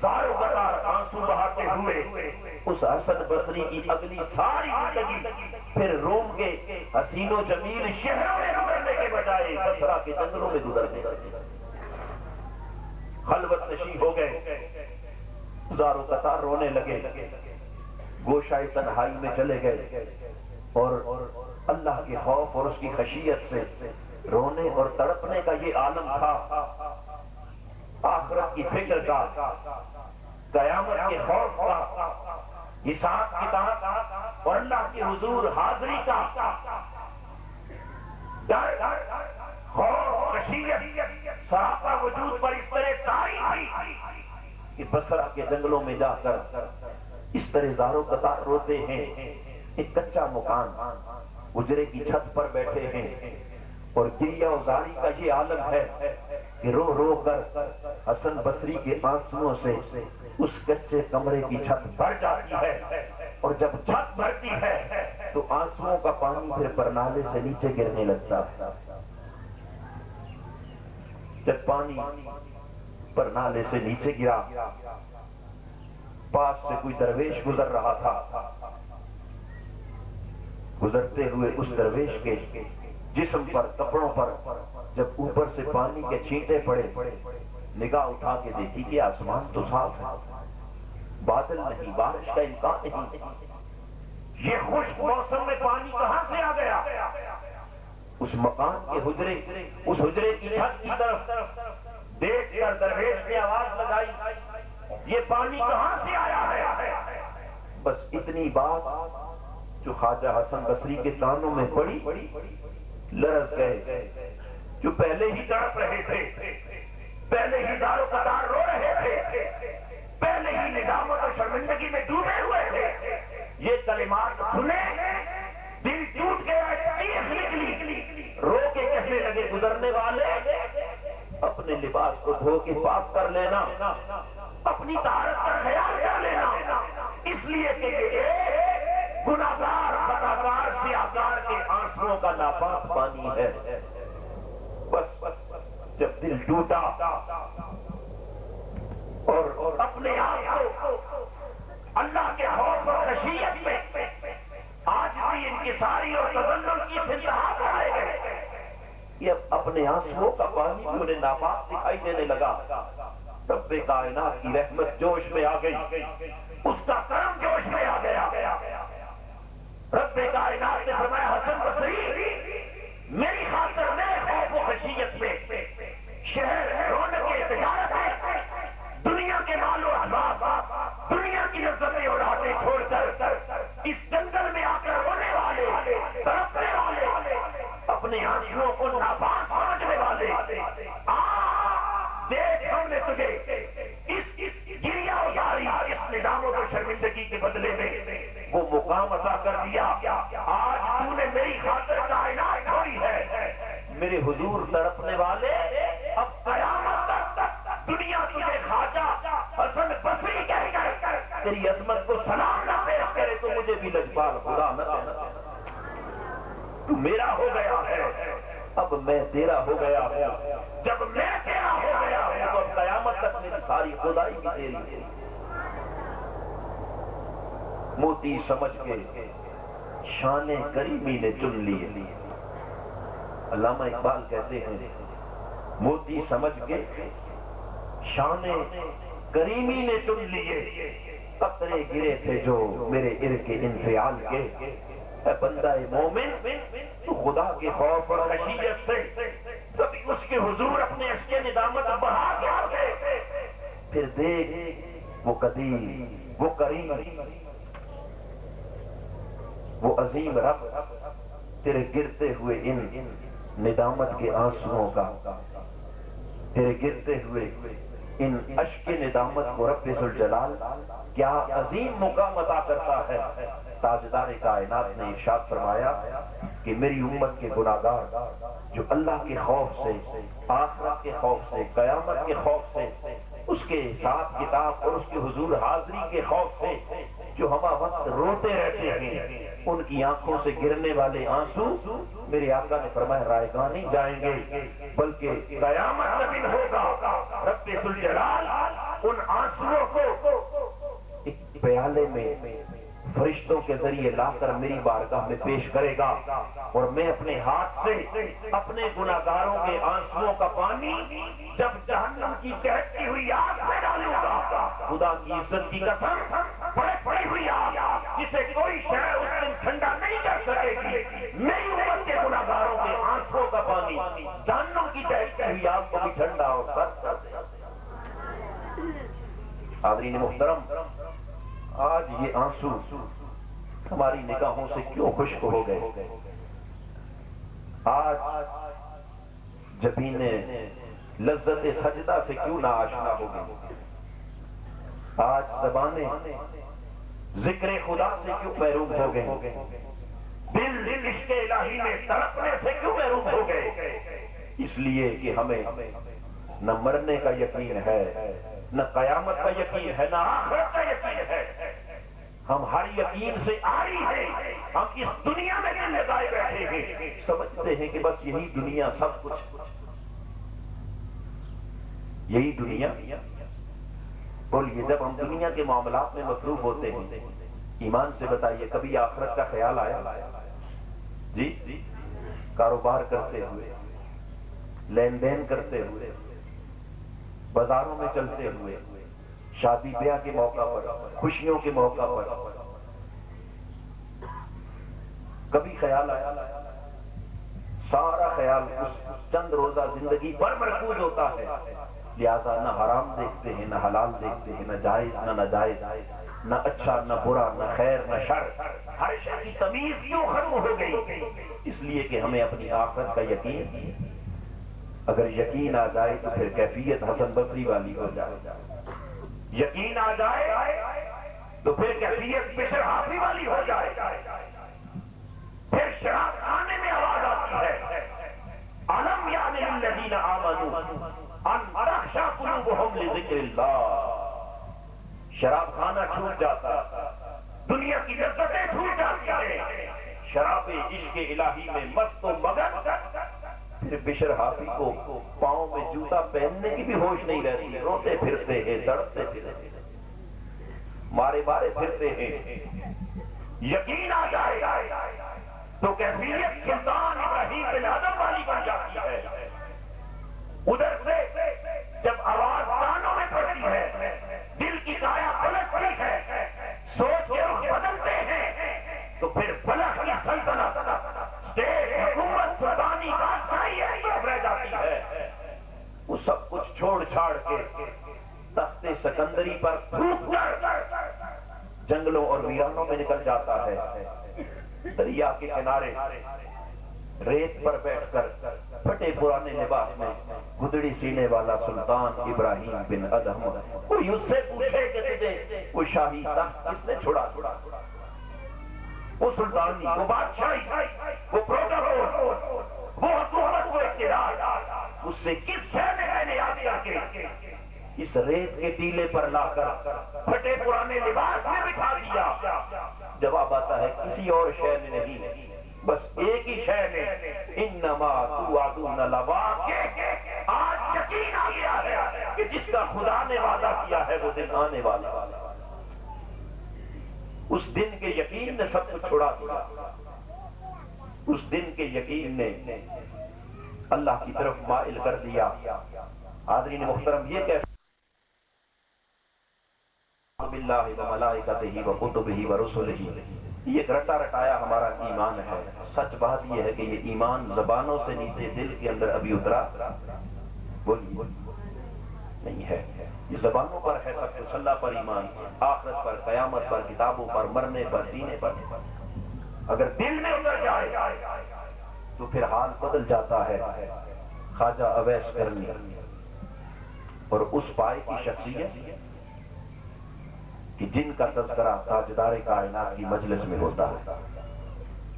زار و قطار آنسو بہاتے ہوئے اس حسن بصری کی اگلی ساری زندگی پھر روم کے حسین و جمیل شہروں میں گزرنے کے بجائے بصرہ کے جنگلوں میں گزرنے لگے، خلوت نشین ہو گئے، زار و قطار رونے لگے، گوشائے تنہائی میں چلے گئے اور اللہ کے خوف اور اس کی خشیت سے رونے اور تڑپنے کا یہ عالم تھا، آخرت کی فکر کا، قیامت کے خوف کا، حساب کتاب اور اللہ کے حضور حاضری کا۔ خوف، خشیت سراپا وجود پر اس طرح طاری تھی کہ بصرہ کے جنگلوں میں جا کر اس طرح زاروں قطار روتے ہیں. ایک کچا مکان اجرے کی چھت پر بیٹھے ہیں اور گریہ و زاری کا یہ عالم ہے کہ رو رو کر حسن بصری کے آنسوؤں سے اس کچے کمرے کی چھت بھر جاتی ہے، اور جب چھت بھرتی ہے تو آنسوؤں کا پانی پھر پرنالے سے نیچے گرنے لگتا ہے. جب پانی پرنالے سے نیچے گرا، پاس سے کوئی درویش گزر رہا تھا. گزرتے ہوئے اس درویش کے جسم پر، کپڑوں پر جب اوپر سے پانی کے چھینٹے پڑے، نگاہ اٹھا کے دیکھی کہ آسمان تو صاف ہے، بادل نہیں، بارش کا امکان نہیں. یہ خشک موسم میں پانی کہاں سے آ گیا؟ اس مکان کے حجرے، اس حجرے کی چھت کی طرف دیکھ کر درویش نے آواز لگائی، یہ پانی کہاں سے آیا ہے؟ بس اتنی بات جو خواجہ حسن بصری کے کانوں میں پڑی، لرز گئے. جو پہلے ہی تڑپ رہے تھے، پہلے ہی دار و قطار رو رہے تھے، پہلے ہی ندامت و شرمندگی میں ڈوبے ہوئے تھے، یہ کلمات سنے دل ٹوٹ گیا، چیخ نکلی. رو کے کہنے لگے، گزرنے والے اپنے لباس کو دھو کے پاک کر لینا، اپنی طہارت کا خیال کر لینا، اس لیے کہ یہ گناہگار خطاکار سیاہکار کے آنسوؤں کا ناپاک پانی ہے. بس جب دل ٹوٹا اور اپنے آپ کو اللہ کے خوف اور خشیت میں عاجزی، انکساری اور تذلل کی انتہا پر آئے گئے، یہ اپنے آنسوؤں کا پانی بھی انہیں ناپاک دکھائی دینے لگا. رب کائنات کی رحمت جوش میں آ گئی، اس کا کرم جوش میں آ گیا. رب کائنات نے فرمایا، حسن بصری میری خاطر میرے خوف و خشیت میں شہر رونق تجارت ہے، دنیا کے مال و اسباب، دنیا کی لذتیں اور راحتیں چھوڑ کر اس جنگل میں آ کر رونے والے، تڑپنے والے، اپنے آنسوؤں کو ناپاک سمجھنے والے، دیکھ ہم نے تجھے اس گریہ و زاری، اس ندامت و شرمندگی کے بدلے میں وہ مقام عطا کر دیا. آج تو نے میری خاطر کائنات چھوڑی ہے، میرے حضور تڑپنے والے، اب قیامت تک دنیا تجھے خواجہ حسن بصری کہہ کر تیری عظمت کو سلام نہ پیش کرے تو مجھے بھی لجپال خدا نہ کہنا. تو میرا ہو گیا ہے، اب میں تیرا ہو گیا ہوں. جب میں تیرا ہو گیا ہوں تو اب قیامت تک میری ساری خدائی بھی تیری ہے. موتی سمجھ کے شان کریمی نے چن لیے. علامہ اقبال کہتے ہیں، موتی سمجھ کے شان کریمی نے چن لیے، قطرے گرے تھے جو میرے عرق انفعال کے. اے بندہ مومن، تو خدا کے خوف اور خشیت سے کبھی اس کے حضور اپنے اشک ندامت بہا کے آگے، پھر دیکھ وہ قدیر، وہ کریم، وہ عظیم رب تیرے گرتے ہوئے ان ندامت کے آنسوؤں کا، تیرے گرتے ہوئے ان اشک ندامت کو رب ذوالجلال کیا عظیم مقام عطا کرتا ہے. تاجدار کائنات نے ارشاد فرمایا کہ میری امت کے گناہگار جو اللہ کے خوف سے، آخرت کے خوف سے، قیامت کے خوف سے، اس کے حساب کتاب اور اس کے حضور حاضری کے خوف سے جو ہمہ وقت روتے رہتے ہیں، ان کی آنکھوں سے گرنے والے آنسو میرے آقا نے فرمایا رائگاں نہیں جائیں گے، بلکہ قیامت کا دن ہوگا رب ذوالجلال ان آنسوؤں کو ایک پیالے میں فرشتوں کے ذریعے لا کر میری بارگاہ میں پیش کرے گا، اور میں اپنے ہاتھ سے اپنے گناہگاروں کے آنسوؤں کا پانی جب جہنم کی دہتی ہوئی آگ میں ڈالوں گا، خدا کی عزت کی قسم، پڑی ہوئی آگ جسے کوئی شے اس دن ٹھنڈا نہیں کر سکے گی، میری امت کے گناہگاروں کے آنسوؤں کا پانی جہنم کی دہتی ہوئی آگ کو بھی ٹھنڈا اور سرد کر دے. حاضرین محترم، آج یہ آنسو ہماری نگاہوں سے کیوں خشک ہو گئے؟ آج جبینیں لذت سجدہ سے کیوں نہ آشنا ہو گئی؟ آج زبانیں ذکر خدا سے کیوں محروم ہو گئے؟ دل عشق الہی میں تڑپنے سے کیوں محروم ہو گئے؟ اس لیے کہ ہمیں نہ مرنے کا یقین ہے، نہ قیامت کا یقین ہے، نہ آخرت کا یقین ہے۔ ہم ہر یقین سے آری ہیں، ہم اس دنیا میں دل لگائے بیٹھے ہیں، سمجھتے ہیں کہ بس یہی دنیا سب کچھ، یہی دنیا۔ بولیے جب ہم دنیا کے معاملات میں مصروف ہوتے ہیں، ایمان سے بتائیے کبھی آخرت کا خیال آیا؟ جی کاروبار کرتے ہوئے، لین دین کرتے ہوئے، بازاروں میں چلتے ہوئے، شادی بیاہ کے موقع پر، خوشیوں کے موقع پر کبھی خیال آیا؟ سارا خیال اس چند روزہ زندگی پر مرکوز ہوتا ہے، لہذا نہ حرام دیکھتے ہیں، نہ حلال دیکھتے ہیں، نہ جائز نہ ناجائز، نہ اچھا نہ برا، نہ خیر نہ شر، ہر شے کی تمیز کیوں ختم ہو گئی؟ اس لیے کہ ہمیں اپنی آخرت کا یقین، اگر یقین آ جائے تو پھر کیفیت حسن بصری والی ہو جائے، یقین آ جائے تو پھر کیفیت بشر حافظ والی ہو جائے، پھر شراب کھانے میں آواز آتی ہے، الم یعن للذین آمنوا ان تخشع قلوبہم لذکر اللہ۔ شراب کھانا چھوٹ جاتا، دنیا کی لذتیں چھوٹ جاتی ہیں، شراب عشق الہی میں مست و مگن، پھر بشر حافظ کو پاؤں میں جوتا پہننے کی بھی ہوش نہیں رہتی، روتے پھرتے ہیں، تڑپتے پھرتے ہیں، مارے مارے پھرتے ہیں۔ یقین آ جائے تو کیفیت سلطان ابراہیم بن آدم والی بن جاتی ہے۔ ادھر سے جب آواز کانوں میں پڑتی ہے، دل کی کایا پلٹتی ہے، سوچ کے رخ بدلتے ہیں، تو پھر بلخ کی سلطنت، اسٹیٹ حکومت، سلطانی بادشاہی رہ جاتی ہے۔ وہ سب کچھ چھوڑ چھاڑ کے تخت سکندری پر پھونک کر جنگلوں اور ویرانوں میں نکل جاتا ہے، دریا کے کنارے ریت پر بیٹھ کر پھٹے پرانے لباس میں گدڑی سینے والا سلطان ابراہیم بن ادہم، کوئی اس سے پوچھے کہ تجھے وہ شاہی تخت کس نے چھڑا؟ وہ سلطانی، وہ بادشاہی، وہ پروٹوکول، وہ حکومت، وہ اقتدار، اس سے کس شے نے میں نے یاد کر کے اس ریت کے ٹیلے پر لا کر پھٹے پرانے لباس میں بٹھا دیا؟ جواب آتا ہے کسی اور شے نے نہیں، بس ایک ہی شے نے، انما توعدون لواقع۔ آج یقین آ گیا ہے کہ جس کا خدا نے وعدہ کیا ہے وہ دن آنے والا، اس دن کے یقین نے سب کچھ چھوڑا دیا، اس دن کے یقین نے اللہ کی طرف مائل کر دیا۔ حاضرین محترم، یہ کہتے باللہ وملائکتہ وکتبہ ورسلہ، یہ رٹا رٹایا ہمارا ایمان ہے۔ سچ بات یہ ہے کہ یہ ایمان زبانوں سے نیچے دل کے اندر ابھی اترا بولیے نہیں ہے، یہ زبانوں پر ہے سب کچھ، اللہ پر ایمان، آخرت پر، قیامت پر، کتابوں پر، مرنے پر، جینے پر۔ اگر دل میں اتر جائے تو پھر حال بدل جاتا ہے۔ خواجہ اویس کرنی اور اس پائے کی شخصیت کہ جن کا تذکرہ تاجدار کائنات کی مجلس میں ہوتا ہے،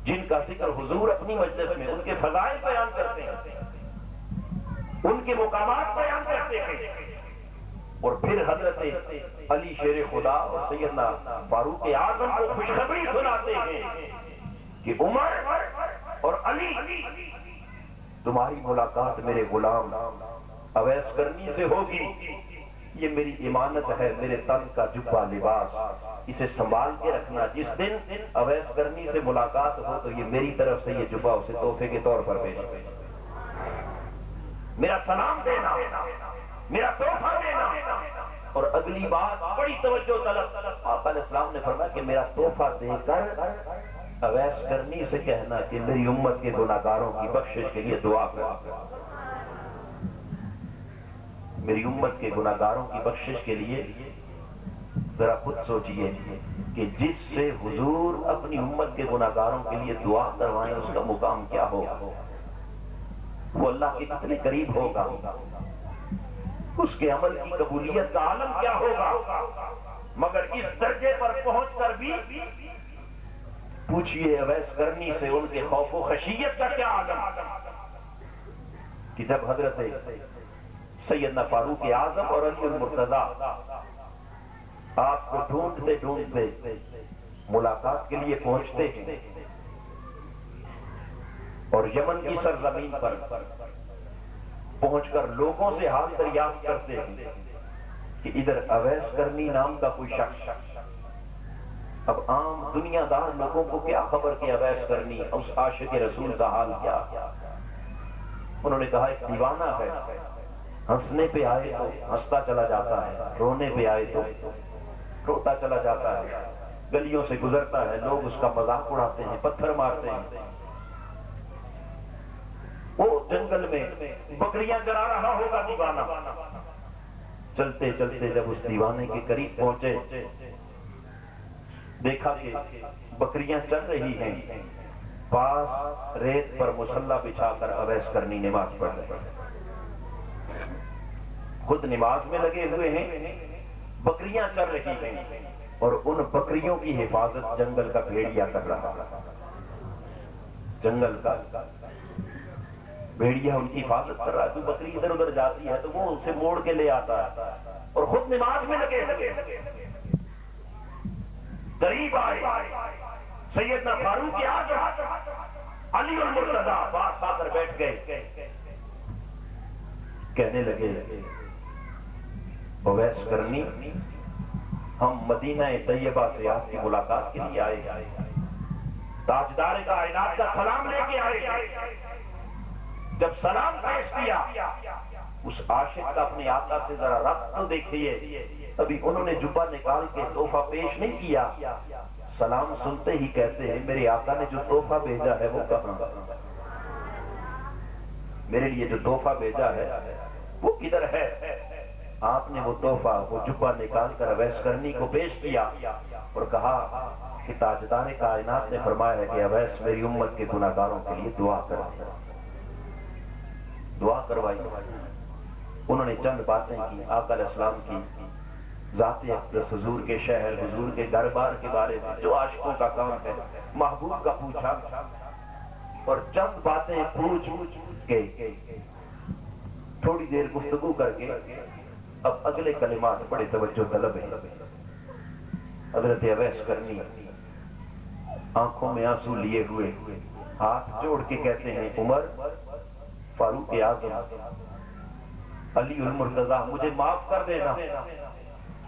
جن کا ذکر حضور اپنی مجلس میں ان کے فضائل بیان کرتے ہیں، ان کے مقامات بیان کرتے ہیں، اور پھر حضرت علی شیر خدا اور سیدنا فاروق اعظم کو خوشخبری سناتے ہیں کہ عمر اور علی تمہاری ملاقات میرے غلام اویس کرنی سے ہوگی، یہ میری امانت ہے، میرے تن کا جبہ لباس، اسے سنبھال کے رکھنا، جس دن اویس کرنی سے ملاقات ہو تو یہ میری طرف سے یہ جبہ اسے تحفے کے طور پر بھیجنا، میرا سلام دینا، میرا تحفہ دینا۔ اور اگلی بات بڑی توجہ طلب، آقا علیہ السلام نے فرمایا کہ میرا تحفہ دے کر اویس کرنی سے کہنا کہ میری امت کے گناہگاروں کی بخشش کے لیے دعا کرو، میری امت کے گناہگاروں کی بخشش کے لیے۔ ذرا خود سوچئے کہ جس سے حضور اپنی امت کے گناہگاروں کے لیے دعا کروائیں اس کا مقام کیا ہو۔ وہ اللہ کے کتنے قریب ہوگا، اس کے عمل کی قبولیت کا عالم کیا ہوگا۔ مگر اس درجے پر پہنچ کر بھی پوچھئے اویس قرنی سے ان کے خوف و خشیت کا کیا عالم، کہ جب حضرت سیدنا فاروق اعظم اور علی المرتضیٰ آپ کو ڈھونڈتے ڈھونڈتے ملاقات کے لیے پہنچتے ہیں اور یمن کی سرزمین پر پہنچ کر لوگوں سے حال دریافت کرتے ہیں کہ ادھر اویس قرنی نام کا کوئی شخص، اب عام دنیا دار لوگوں کو کیا خبر کہ اویس قرنی اس عاشق رسول کا حال کیا۔ انہوں نے کہا ایک دیوانہ ہے، ہنسنے پہ آئے تو ہنستا چلا جاتا ہے، رونے پہ آئے تو روتا چلا جاتا ہے، گلیوں سے گزرتا ہے، لوگ اس کا مذاق اڑاتے ہیں، پتھر مارتے ہیں۔ وہ جنگل میں بکریاں چرا رہا ہوگا دیوانہ۔ چلتے چلتے جب اس دیوانے کے قریب پہنچے، دیکھا کہ بکریاں چل رہی ہیں، پاس ریت پر مصلی بچھا کر اویس قرنی نماز پڑھ رہے ہیں، خود نماز میں لگے ہوئے ہیں، بکریاں چل رہی ہیں، اور ان بکریوں کی حفاظت جنگل کا بھیڑیا کر رہا ہے۔ جنگل کا بھیڑیا ان کی حفاظت کر رہا ہے، تو بکری ادھر ادھر جاتی ہے تو وہ اسے موڑ کے لے آتا ہے، اور خود نماز میں لگے قریب آئے سیدنا فاروق اعظم علی المرتضیٰ پاس آ کر بیٹھ گئے، کہنے لگے اویس قرنی، ہم مدینہ طیبہ سے آپ کی ملاقات کے لیے آئے، تاجدار کائنات کا سلام لے کے آئے۔ جب سلام پیش کیا، اس عاشق کا اپنے آقا سے ذرا ربط تو دیکھیے، ابھی انہوں نے جبہ نکال کے تحفہ پیش نہیں کیا، سلام سنتے ہی کہتے ہیں میرے آقا نے جو تحفہ بھیجا ہے وہ کہاں، میرے لیے جو تحفہ بھیجا ہے وہ کدھر ہے۔ آپ نے وہ تحفہ، وہ جبہ نکال کر اویس قرنی کو پیش کیا اور کہا کہ تاجدار کائنات نے فرمایا ہے کہ اویس میری امت کے گناہگاروں کے لیے دعا کر، دعا کروائی۔ انہوں نے چند باتیں کی آقا علیہ السلام کی ذات اقدس، حضور کے شہر، حضور کے گھر بار کے بارے میں جو عاشقوں کا کام ہے، محبوب کا پوچھا، اور چند باتیں پوچھ کے تھوڑی دیر گفتگو کر کے اب اگلے کلمات بڑے توجہ طلب ہیں۔ حضرت اویس قرنی آنکھوں میں آنسو لیے ہوئے ہاتھ جوڑ کے کہتے ہیں عمر، فاروق اعظم، علی المرتضیٰ، مجھے معاف کر دینا،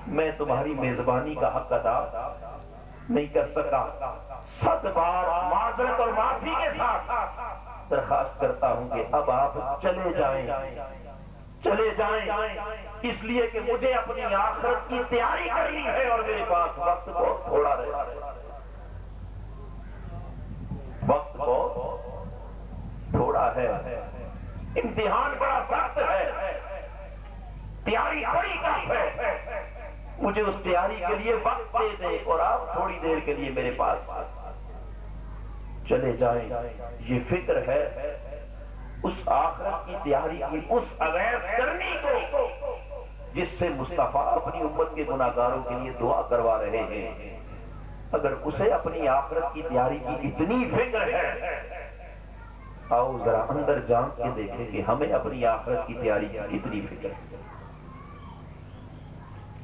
میں تمہاری میزبانی کا حق ادا نہیں کر سکا، 100 بار معذرت اور معافی کے ساتھ درخواست کرتا ہوں کہ اب آپ چلے جائیں، چلے جائیں، اس لیے کہ مجھے اپنی آخرت کی تیاری کرنی ہے اور میرے پاس وقت بہت تھوڑا رہا ہے، وقت بہت تھوڑا ہے، امتحان بڑا سخت ہے، تیاری بڑی ٹف ہے، مجھے اس تیاری کے لیے وقت دے دیں اور آپ تھوڑی دیر کے لیے میرے پاس چلے جائیں۔ یہ فکر ہے اس آخرت کی تیاری کی، اس اویس قرنی کو جس سے مصطفیٰ اپنی امت کے گناہگاروں کے لیے دعا کروا رہے ہیں، اگر اسے اپنی آخرت کی تیاری کی اتنی فکر ہے، آؤ ذرا اندر جان کے دیکھیں کہ ہمیں اپنی آخرت کی تیاری کی کتنی فکر ہے۔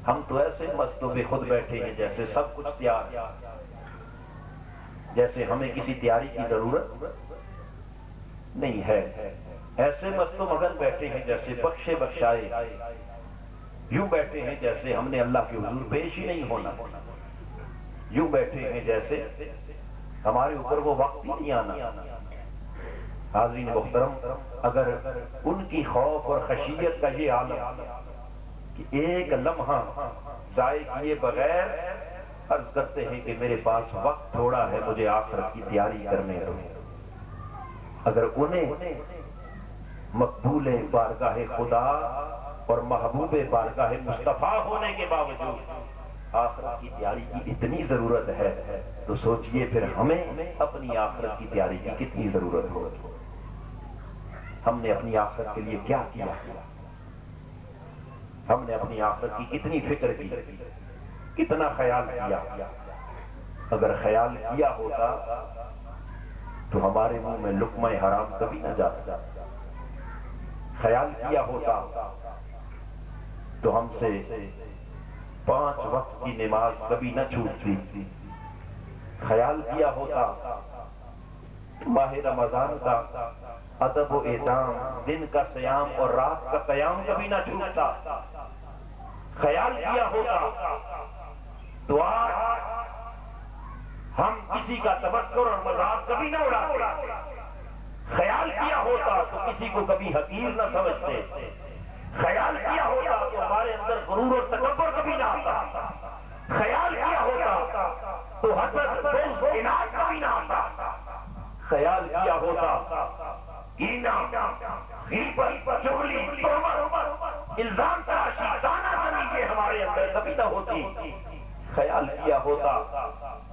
ہم تو ایسے مست و بے خود بیٹھے ہیں جیسے سب کچھ تیار ہے، جیسے ہمیں کسی تیاری کی ضرورت نہیں ہے، ایسے مست و مگن بیٹھے ہیں جیسے بخشے بخشائے، یوں بیٹھے ہیں جیسے ہم نے اللہ کے حضور پیش ہی نہیں ہونا، یوں بیٹھے ہیں جیسے ہمارے اوپر وہ وقت ہی نہیں آنا۔ حاضرین محترم، اگر ان کی خوف اور خشیت کا یہ عالم کہ ایک لمحہ ضائع کیے بغیر عرض کرتے ہیں کہ میرے پاس وقت تھوڑا ہے، مجھے آخرت کی تیاری کرنے دو، اگر انہیں مقبول بارگاہ خدا اور محبوب بارگاہ مصطفیٰ ہونے کے باوجود آخرت کی تیاری کی اتنی ضرورت ہے تو سوچئے پھر ہمیں اپنی آخرت کی تیاری کی کتنی ضرورت ہو۔ ہم نے اپنی آخرت کے لیے کیا کیا؟ ہم نے اپنی آخرت کی کتنی فکر کی، کتنا خیال کیا؟ اگر خیال کیا ہوتا تو ہمارے منہ میں لقمہ حرام کبھی نہ جاتا، خیال کیا ہوتا تو ہم سے 5 وقت کی نماز کبھی نہ چھوٹتی، خیال کیا ہوتا ماہ رمضان کا ادب و احترام، دن کا صیام اور رات کا قیام کبھی نہ چھوٹتا، خیال کیا ہوتا تو آج ہم کسی کا تبصر اور مذاق کبھی نہ اڑاتے، خیال کیا ہوتا تو کسی کو کبھی حقیر نہ سمجھتے، خیال کیا ہوتا تو ہمارے اندر غرور اور تکبر کبھی نہ آتا، خیال کیا ہوتا تو حسد، بغض، اناد کبھی نہ آتا، خیال کیا ہوتا کینہ، غیبت، چغلی، تہمت، الزام تراشی، طعنہ زنی یہ ہمارے اندر کبھی نہ ہوتی، خیال کیا ہوتا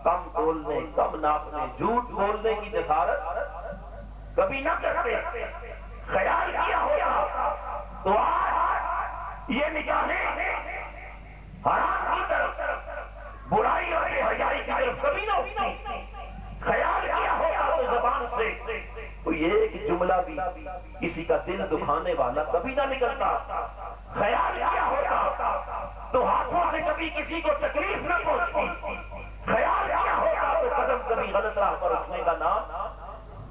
کم تولنے، کم ناپنے، جھوٹ بولنے کی جسارت کبھی نہ کرتے، خیال کیا ہوتا تو آج یہ نگاہیں حرام کی طرف، برائی اور بے حیائی کی طرف کبھی نہ اٹھتی، خیال کیا ہوتا تو زبان سے کوئی ایک جملہ بھی کسی کا دل دکھانے والا کبھی نہ نکلتا، خیال کیا ہوتا تو ہاتھوں سے کبھی کسی کو تکلیف نہ پہنچتی، خیال کیا ہوتا تو قدم کبھی غلط راہ پر اٹھنے کا نام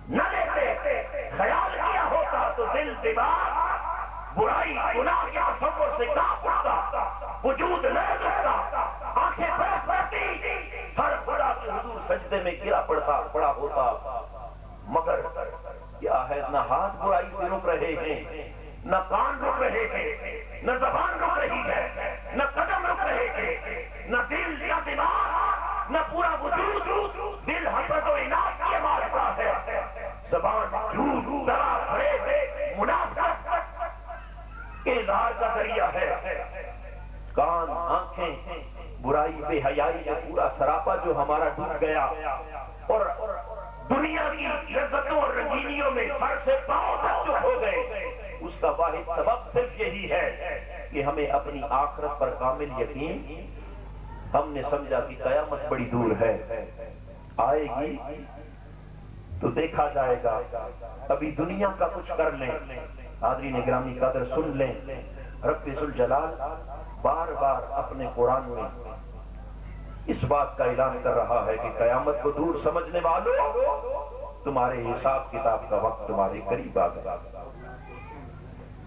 نہ لیتے، خیال کیا ہوتا تو دل، دماغ برائی، گناہ کے تصور سے کانپ اٹھتا، وجود لرز اٹھتا، آنکھیں برس پڑتی، سر خدا کے حضور سجدے میں گرا پڑا ہوتا، مگر کیا ہے نہ ہاتھ برائی سے رک رہے ہیں، نہ کان رک رہے ہیں، نہ زبان رک رہی ہے، نہ قدم رک رہے ہیں، نہ دل، نہ دماغ، نہ پورا وجود، دل حسد و اناد کے مارتا ہے، زبان جھوٹ، دغا، فریب، منافقت کے اظہار کا ذریعہ ہے، کان، آنکھیں، برائی، بے حیائی کا پورا سراپا جو ہمارا ڈوب گیا اور دنیا کی لذتوں اور رنگینیوں میں سر سے پاؤں تک جو ہو گئے، اس کا واحد سبب صرف یہی ہے کہ ہمیں اپنی آخرت پر کامل یقین، ہم نے سمجھا کہ قیامت بڑی دور ہے، آئے گی تو دیکھا جائے گا، ابھی دنیا کا کچھ کر لیں۔ حاضرین گرامی قدر سن لیں، رب ذوالجلال بار بار اپنے قرآن میں اس بات کا اعلان کر رہا ہے کہ قیامت کو دور سمجھنے والوں، تمہارے حساب کتاب کا وقت تمہارے قریب آ گیا،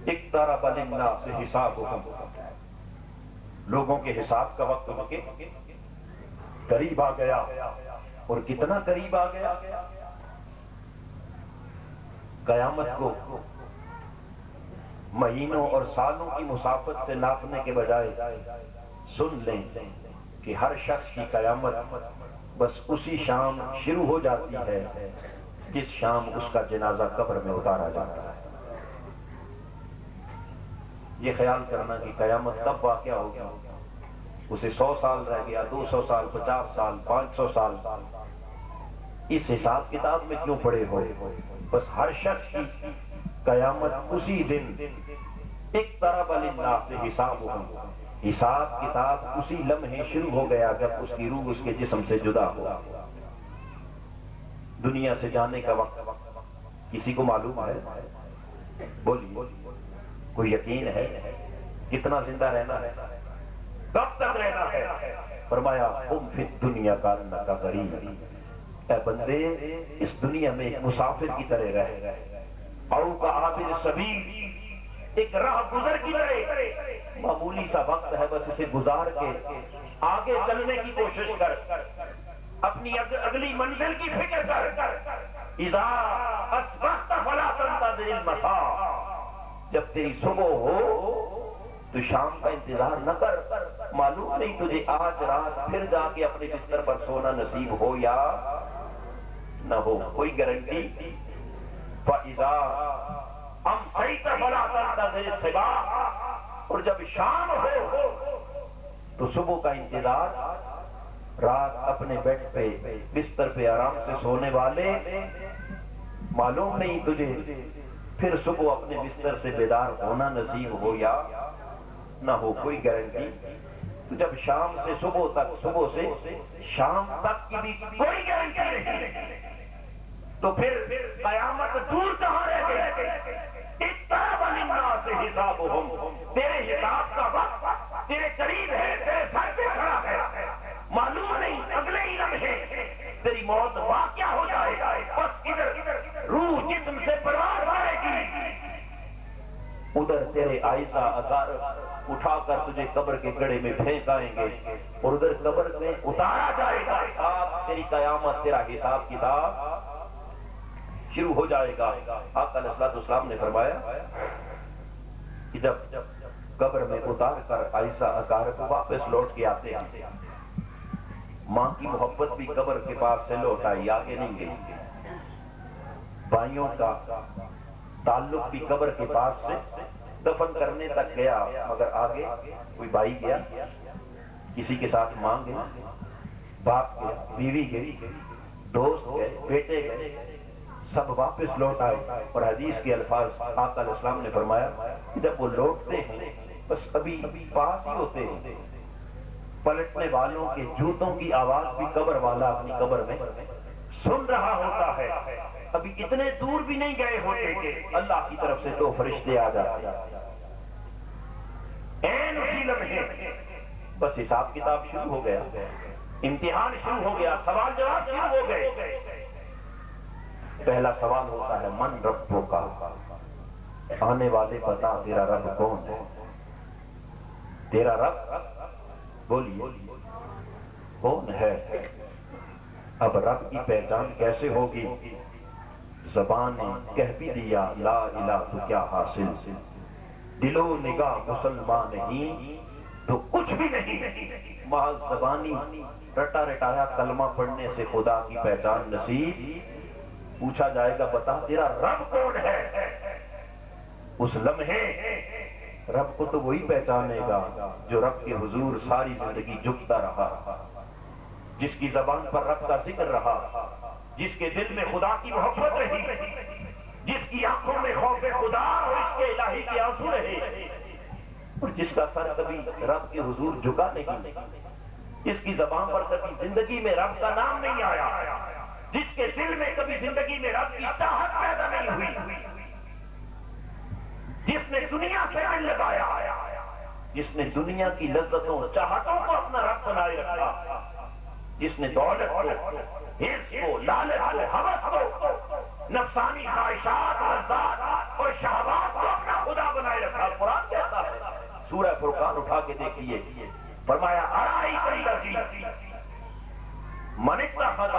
اقترب للناس حسابهم، لوگوں کے حساب کا وقت ان کے قریب آ گیا، اور کتنا قریب آ گیا؟ قیامت کو مہینوں اور سالوں کی مسافت سے ناپنے کے بجائے سن لیں کہ ہر شخص کی قیامت بس اسی شام شروع ہو جاتی ہے جس شام اس کا جنازہ قبر میں اتارا جاتا ہے۔ یہ خیال کرنا کہ قیامت کب واقع ہوگی، اسے 100 سال رہ گیا، 200 سال، 50 سال، 500 سال، اس حساب کتاب میں کیوں پڑے ہو؟ بس ہر شخص کی قیامت اسی دن، اقترب للناس حسابهم، حساب کتاب اسی لمحے شروع ہو گیا جب اس کی روح اس کے جسم سے جدا ہو۔ دنیا سے جانے کا وقت کسی کو معلوم ہے؟ بولیے، کوئی یقین ہے کتنا زندہ رہنا ہے، کب تک رہنا ہے؟ فرمایا قم فی الدنیا کانک غریب، اے بندے اس دنیا میں ایک مسافر کی طرح رہ، او کعابر سبیل، ایک راہ گزر کی طرح، معمولی سا وقت ہے، بس اسے گزار کے آگے چلنے کی کوشش کر، اپنی اگلی منزل کی فکر کر، اذا اصبحت فلا تنتظر المساء، جب تیری صبح ہو تو شام کا انتظار نہ کر، معلوم نہیں تجھے آج رات پھر جا کے اپنے بستر پر سونا نصیب ہو یا نہ ہو، کوئی گارنٹی۔ فَإِذَا أَمْسَيْتَ فَلَا تَنتَظِرِ الصِّبَاحَ، اور جب شام ہو تو صبح کا انتظار، رات اپنے بیڈ پہ بستر پہ آرام سے سونے والے، معلوم نہیں تجھے پھر صبح اپنے بستر سے بیدار ہونا نصیب ہو یا نہ ہو کوئی گارنٹی. تو جب شام سے صبح تک، صبح سے شام تک کی بھی کوئی گارنٹی نہیں، تو پھر قیامت دور کہاں رہ گئی؟ اقترب للناس حسابهم، تیرے حساب کا وقت تیرے قریب ہے، تیرے سر پہ کھڑا ہے. معلوم نہیں اگلے ہی لمحے تیری موت واقع ہو جائے. بس ادھر روح جسم سے پرواز کرے گی، ادھر تیرے اعزا اقارب اٹھا کر تجھے قبر کے گڑھے میں پھینک آئیں گے، اور ادھر قبر میں اتارا جائے گا. ساتھ تیری قیامت، تیرا حساب کتاب شروع ہو جائے گا. آقا علیہ السلام نے فرمایا کہ جب قبر میں اتار کر اعزا اقارب واپس لوٹ کے آتے ہیں، ماں کی محبت بھی قبر کے پاس سے لوٹ آئی، آگے نہیں گئی. بھائیوں کا تعلق بھی قبر کے پاس سے دفن کرنے تک گیا، مگر آگے کوئی بھائی گیا کسی کے ساتھ، ماں گئی، باپ گیا، بیوی گئی، دوست گئے، بیٹے گئے، سب واپس لوٹ آئے. اور حدیث کے الفاظ آقا علیہ السلام نے فرمایا کہ جب وہ لوٹتے ہیں بس ابھی پاس ہی ہوتے ہیں، پلٹنے والوں کے جوتوں کی آواز بھی قبر والا اپنی قبر میں سن رہا ہوتا ہے. ابھی اتنے دور بھی نہیں گئے ہوتے کہ اللہ کی طرف سے دو فرشتے آ جاتے ہیں. این اسی لمحے بس حساب کتاب شروع ہو گیا، امتحان شروع ہو گیا، سوال جواب شروع ہو گئے. پہلا سوال ہوتا ہے من ربوں کا، آنے والے بتا تیرا رب کون ہے؟ تیرا رب بولیے کون ہے؟ اب رب کی پہچان کیسے ہوگی؟ زبان نے کہہ بھی دیا لا الہ تو کیا حاصل، دل و نگاہ مسلمان نہیں تو کچھ بھی نہیں. محض زبانی رٹا رٹایا کلمہ پڑھنے سے خدا کی پہچان نصیب. پوچھا جائے گا بتا تیرا رب کون ہے؟ اس لمحے رب کو تو وہی پہچانے گا جو رب کے حضور ساری زندگی جھکتا رہا، جس کی زبان پر رب کا ذکر رہا، جس کے دل میں خدا کی محبت رہی، جس کی آنکھوں میں خوف خدا اور عشق الہی کے آنسو رہے، اور جس کا سر کبھی رب کے حضور جھکا نہیں، جس کی زبان پر کبھی زندگی میں رب کا نام نہیں آیا، جس کے دل میں کبھی زندگی میں رب کی چاہت پیدا نہیں ہوئی، جس نے دنیا سے دل لگایا، جس نے دنیا کی لذتوں چاہتوں کو اپنا رب بنائے رکھا، جس نے دولت کو، حرص کو، لالچ کو، ہوس کو، نفسانی خواہشات، لذات اور شہوات کو اپنا خدا بنائے رکھا. قرآن کہتا ہے، سورہ فرقان اٹھا کے دیکھیے، فرمایا ارائیت الذی من اتخذ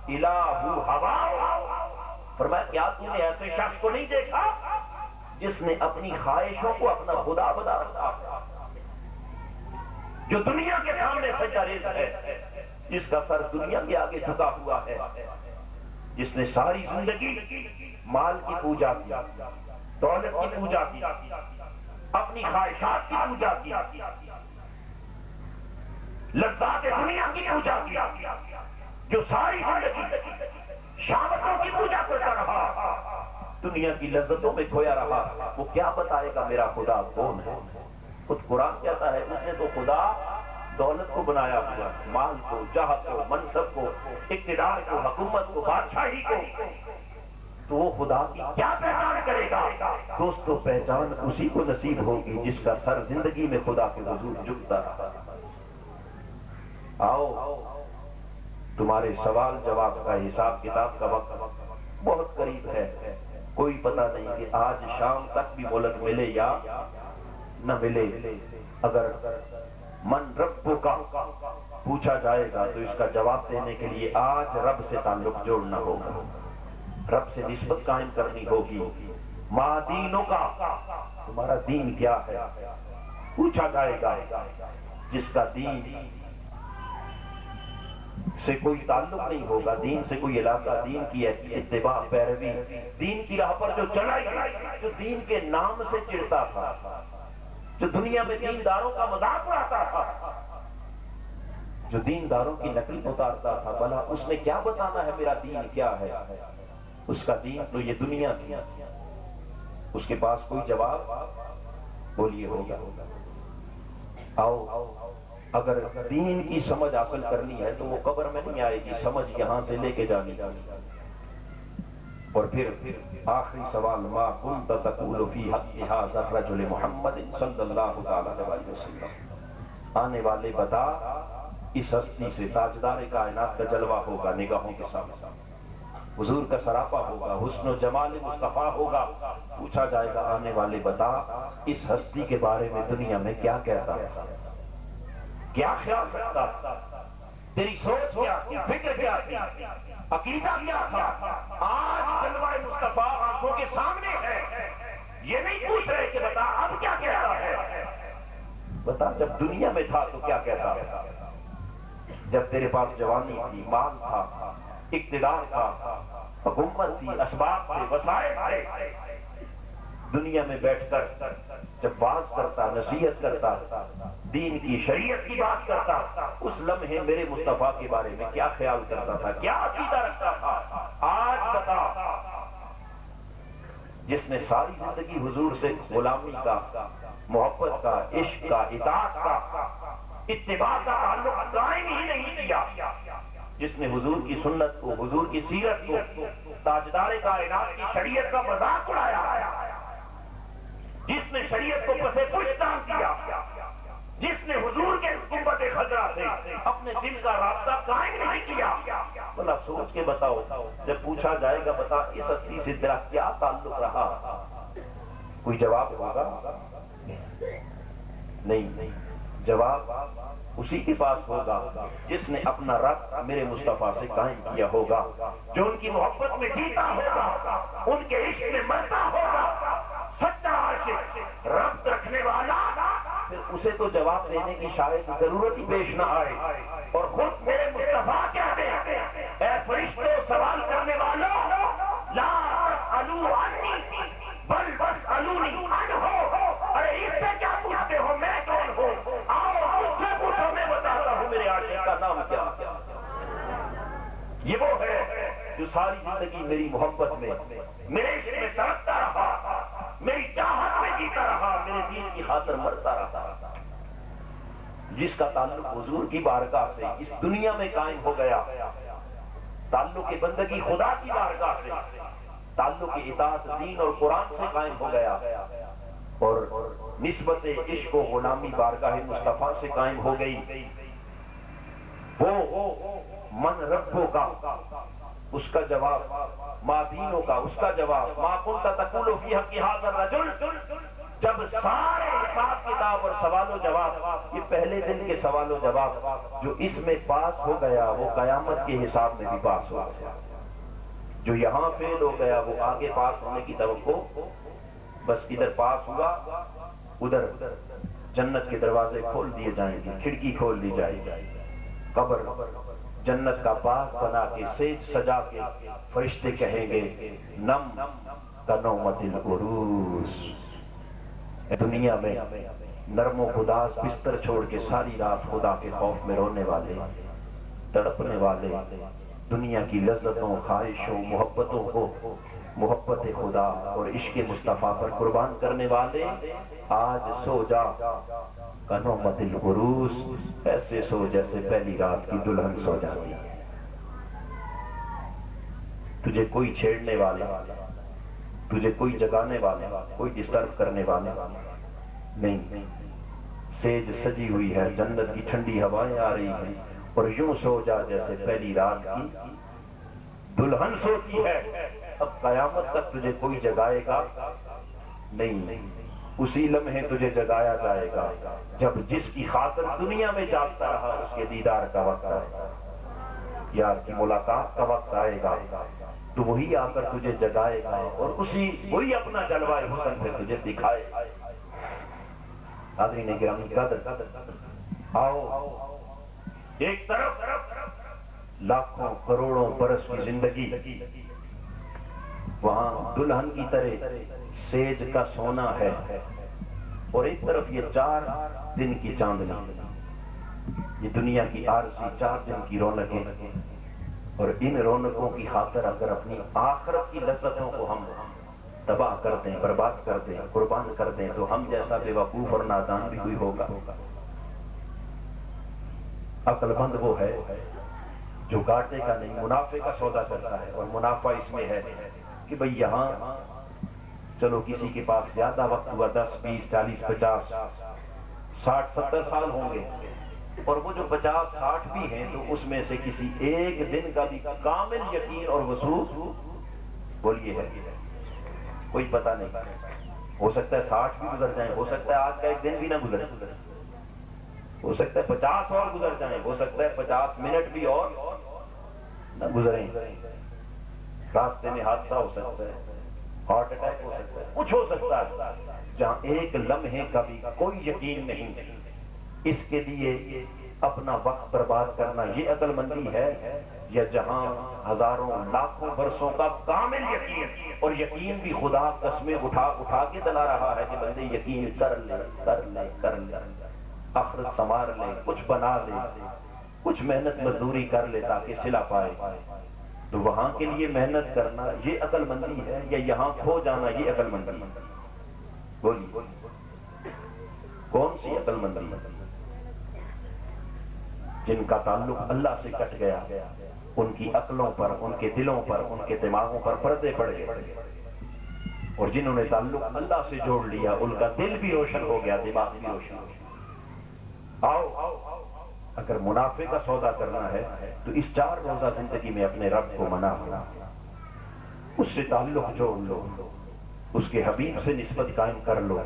الہہ ہواہ، فرمایا کیا تم نے ایسے شخص کو نہیں دیکھا جس نے اپنی خواہشوں کو اپنا خدا بنا رکھا، جو دنیا کے سامنے سجدہ ریز ہے، جس کا سر دنیا کے آگے جھکا ہوا ہے، جس نے ساری زندگی مال کی پوجا کی، دولت کی پوجا کی، اپنی خواہشات کی پوجا کی، لذات دنیا کی پوجا کی، جو ساری زندگی شہوتوں کی پوجا کرتا رہا، دنیا کی لذتوں میں کھویا رہا، وہ کیا بتائے گا میرا خدا کون ہے؟ خود قرآن کہتا ہے اس نے تو خدا دولت کو بنایا ہوا، مال کو، جاہ کو، منصب کو، اقتدار کو، حکومت کو، بادشاہی کو، تو وہ خدا کی کیا پہچان کرے گا؟ دوستو پہچان اسی کو نصیب ہوگی جس کا سر زندگی میں خدا کے حضور جھکتا رہا. آؤ تمہارے سوال جواب کا حساب کتاب کا وقت بہت قریب ہے. کوئی پتہ نہیں کہ آج شام تک بھی مہلت ملے یا نہ ملے. اگر من رب کا پوچھا جائے گا تو اس کا جواب دینے کے لیے آج رب سے تعلق جوڑنا ہوگا، رب سے نسبت قائم کرنی ہوگی. ما دینوں کا، تمہارا دین کیا ہے؟ پوچھا جائے گا. جس کا دین سے کوئی تعلق نہیں ہوگا، دین سے کوئی علاقہ، دین کی اتباع پیروی، دین کی راہ پر جو چلائی، جو دین کے نام سے چڑھتا تھا، جو دنیا میں دینداروں کا مذاق اڑاتا تھا، جو دینداروں کی نقل اتارتا تھا، بھلا اس نے کیا بتانا ہے میرا دین کیا ہے؟ اس کا دین تو یہ دنیا تھی. اس کے پاس کوئی جواب بولیے ہوگا؟ آؤ، اگر دین کی سمجھ حاصل کرنی ہے تو وہ قبر میں نہیں آئے گی، سمجھ یہاں سے لے کے جانی۔ اور پھر آخری سوال، ما کنت تقول فی حق ھذا الرجل محمد صلی اللہ علیہ وسلم، آنے والے بتا اس ہستی سے تاجدار کائنات کا جلوہ ہوگا نگاہوں کے سامنے، حضور کا سراپا ہوگا، حسن و جمال مصطفیٰ ہوگا، پوچھا جائے گا آنے والے بتا اس ہستی کے بارے میں دنیا میں کیا کہتا تھا، کیا خیال رکھتا تھا، تیری سوچ کیا تھی، فکر کیا تھی، عقیدہ کیا تھا؟ آج جلوہ مصطفیٰ آنکھوں کے سامنے ہے، یہ نہیں پوچھ رہے کہ بتا اب کیا کہتا ہے، بتا جب دنیا میں تھا تو کیا کہتا تھا، جب تیرے پاس جوانی تھی، مال تھا، اقتدار تھا، حکومت تھی، اسباب تھے، وسائل تھے، دنیا میں بیٹھ کر جب باز کرتا، نصیحت کرتا، دین کی شریعت کی بات کرتا، اس لمحے میرے مصطفیٰ کے بارے میں کیا خیال کرتا تھا، کیا عقیدہ رکھتا تھا؟ آج بتا، جس نے ساری زندگی حضور سے غلامی کا، محبت کا، عشق کا، اطاعت کا، اتباع کا تعلق قائم ہی نہیں کیا، جس نے حضور کی سنت کو، حضور کی سیرت کو، تاجدار کائنات کی شریعت کا مذاق اڑایا، جس نے شریعت کو پسے پشت ڈال دیا، جس نے حضور کے گنبد خضرا سے اپنے دل کا رابطہ قائم نہیں کیا، بلا سوچ کے بتاؤ، جب پوچھا جائے گا بتا اس ہستی سے تیرا کیا تعلق رہا، کوئی جواب ہوگا؟ نہیں، جواب اسی کے پاس ہوگا جس نے اپنا رب میرے مصطفیٰ سے قائم کیا ہوگا، جو ان کی محبت میں جیتا ہوگا، ان کے عشق میں مرتا ہوگا، سچا عاشق، ربط رکھنے والا، پھر اسے تو جواب دینے کی شاید ضرورت ہی پیش نہ آئے، اور خود میرے مصطفیٰ کہتے ہیں، اے فرشتوں سوال کرنے والوں، لا تسألوا عنی بل تسألونی عنہ، ارے اس سے کیا پوچھتے ہو، میں کون ہوں، آؤ مجھ سے پوچھو، میں بتاتا ہوں میرے عاشق کا نام کیا۔ یہ وہ ہے جو ساری زندگی میری محبت میں، میرے عشق میں تڑپتا رہا، میری چاہت میں جیتا رہا، میرے دین کی خاطر مرتا رہا، جس کا تعلق حضور کی بارگاہ سے اس دنیا میں قائم ہو گیا، تعلق بندگی خدا کی بارگاہ سے، تعلق اطاعت دین اور قرآن سے قائم ہو گیا، اور نسبت عشق و غلامی بارگاہ مصطفیٰ سے قائم ہو گئی، وہ من ربوں کا اس کا جواب، ما دینوں کا اس کا جواب، ما کنت تقول فی حق ھذا الرجل، جب سارے حساب کتاب اور سوال و جواب، یہ پہلے دن کے سوال و جواب جو اس میں پاس ہو گیا وہ قیامت کے حساب میں بھی پاس ہو گیا، جو یہاں فیل ہو گیا وہ آگے پاس ہونے کی توقع، بس ادھر پاس ہوا، ادھر جنت کے دروازے کھول دیے جائیں گے، کھڑکی کھول دی جائے گی، قبر جنت کا باغ بنا کے سیج سجا کے فرشتے کہیں گے نم کنومت العروس، دنیا میں نرم و خداس بستر چھوڑ کے ساری رات خدا کے خوف میں رونے والے، تڑپنے والے، دنیا کی لذتوں، خواہشوں، محبتوں کو محبت خدا اور عشق مصطفیٰ پر قربان کرنے والے، آج سو جا کنومت العروس، ایسے سو جیسے پہلی رات کی دلہن سو جاتی ہے، تجھے کوئی چھیڑنے والا، تجھے کوئی جگانے والا، کوئی ڈسٹرب کرنے والا نہیں، سیج سجی ہوئی ہے، جنت کی ٹھنڈی ہوائیں آ رہی ہیں، اور یوں سو جا جیسے پہلی رات کی دلہن سوتی ہے، اب قیامت تک تجھے کوئی جگائے گا نہیں، اسی لمحے تجھے جگایا جائے گا جب جس کی خاطر دنیا میں جاگتا رہا اس کے دیدار کا وقت آئے گا، یار کی ملاقات کا وقت آئے گا، تو وہی آ کر تجھے جگائے گا اور وہی اپنا جلوہ حسن پہ تجھے دکھائے گا۔ حاضرین گرامی قدر، آؤ ایک طرف لاکھوں کروڑوں برس کی زندگی، وہاں دلہن کی طرح سیج کا سونا ہے، اور ایک طرف یہ 4 دن کی چاندنی، یہ دنیا کی عارضی 4 دن کی رونقیں، اور ان رونقوں کی خاطر اگر اپنی آخرت کی لذتوں کو ہم تباہ کر دیں، برباد کر دیں، قربان کر دیں، تو ہم جیسا بے وقوف اور نادان بھی کوئی ہوگا؟ عقل مند وہ ہے جو گھاٹے کا نہیں منافع کا سودا کرتا ہے، اور منافع اس میں ہے کہ بھئی یہاں چلو کسی کے پاس زیادہ وقت ہوا، 10 20 40 50 60 70 سال ہوں گے، اور وہ جو 50 60 بھی ہیں تو اس میں سے کسی ایک دن کا بھی کامل یقین اور وضوح بولیے ہے کوئی پتہ نہیں. ہو سکتا ہے 60 بھی گزر جائیں، ہو سکتا ہے آج کا ایک دن بھی نہ گزرے، ہو سکتا ہے 50 اور گزر جائیں، ہو سکتا ہے 50 منٹ بھی اور نہ گزریں، راستے میں حادثہ ہو سکتا ہے، ہارٹ اٹیک ہو سکتا ہے، کچھ ہو سکتا ہے. جہاں ایک لمحے کا بھی کوئی یقین نہیں، اس کے لیے اپنا وقت برباد کرنا یہ عقل مندی ہے؟ یا جہاں ہزاروں لاکھوں برسوں کا کامل یقین، اور یقین بھی خدا قسمیں اٹھا اٹھا کے دلا رہا ہے کہ بندے یقین کر لے کر لے کر لے، آخرت سنوار لے، کچھ بنا لے، کچھ محنت مزدوری کر لے تاکہ صلہ پائے. تو وہاں کے لیے محنت کرنا یہ عقل مندی ہے، یا یہاں کھو جانا یہ عقل مندی ہے؟ بولیے کون سی عقل مندی؟ جن کا تعلق اللہ سے کٹ گیا، ان کی عقلوں پر، ان کے دلوں پر، ان کے دماغوں پر پردے پڑ گئے، اور جنہوں نے تعلق اللہ سے جوڑ لیا ان کا دل بھی روشن ہو گیا، دماغ بھی روشن ہو گیا. آؤ اگر منافع کا سودا کرنا ہے تو اس 4 روزہ زندگی میں اپنے رب کو منا لو، اس سے تعلق جوڑ لو، اس کے حبیب سے نسبت قائم کر لو،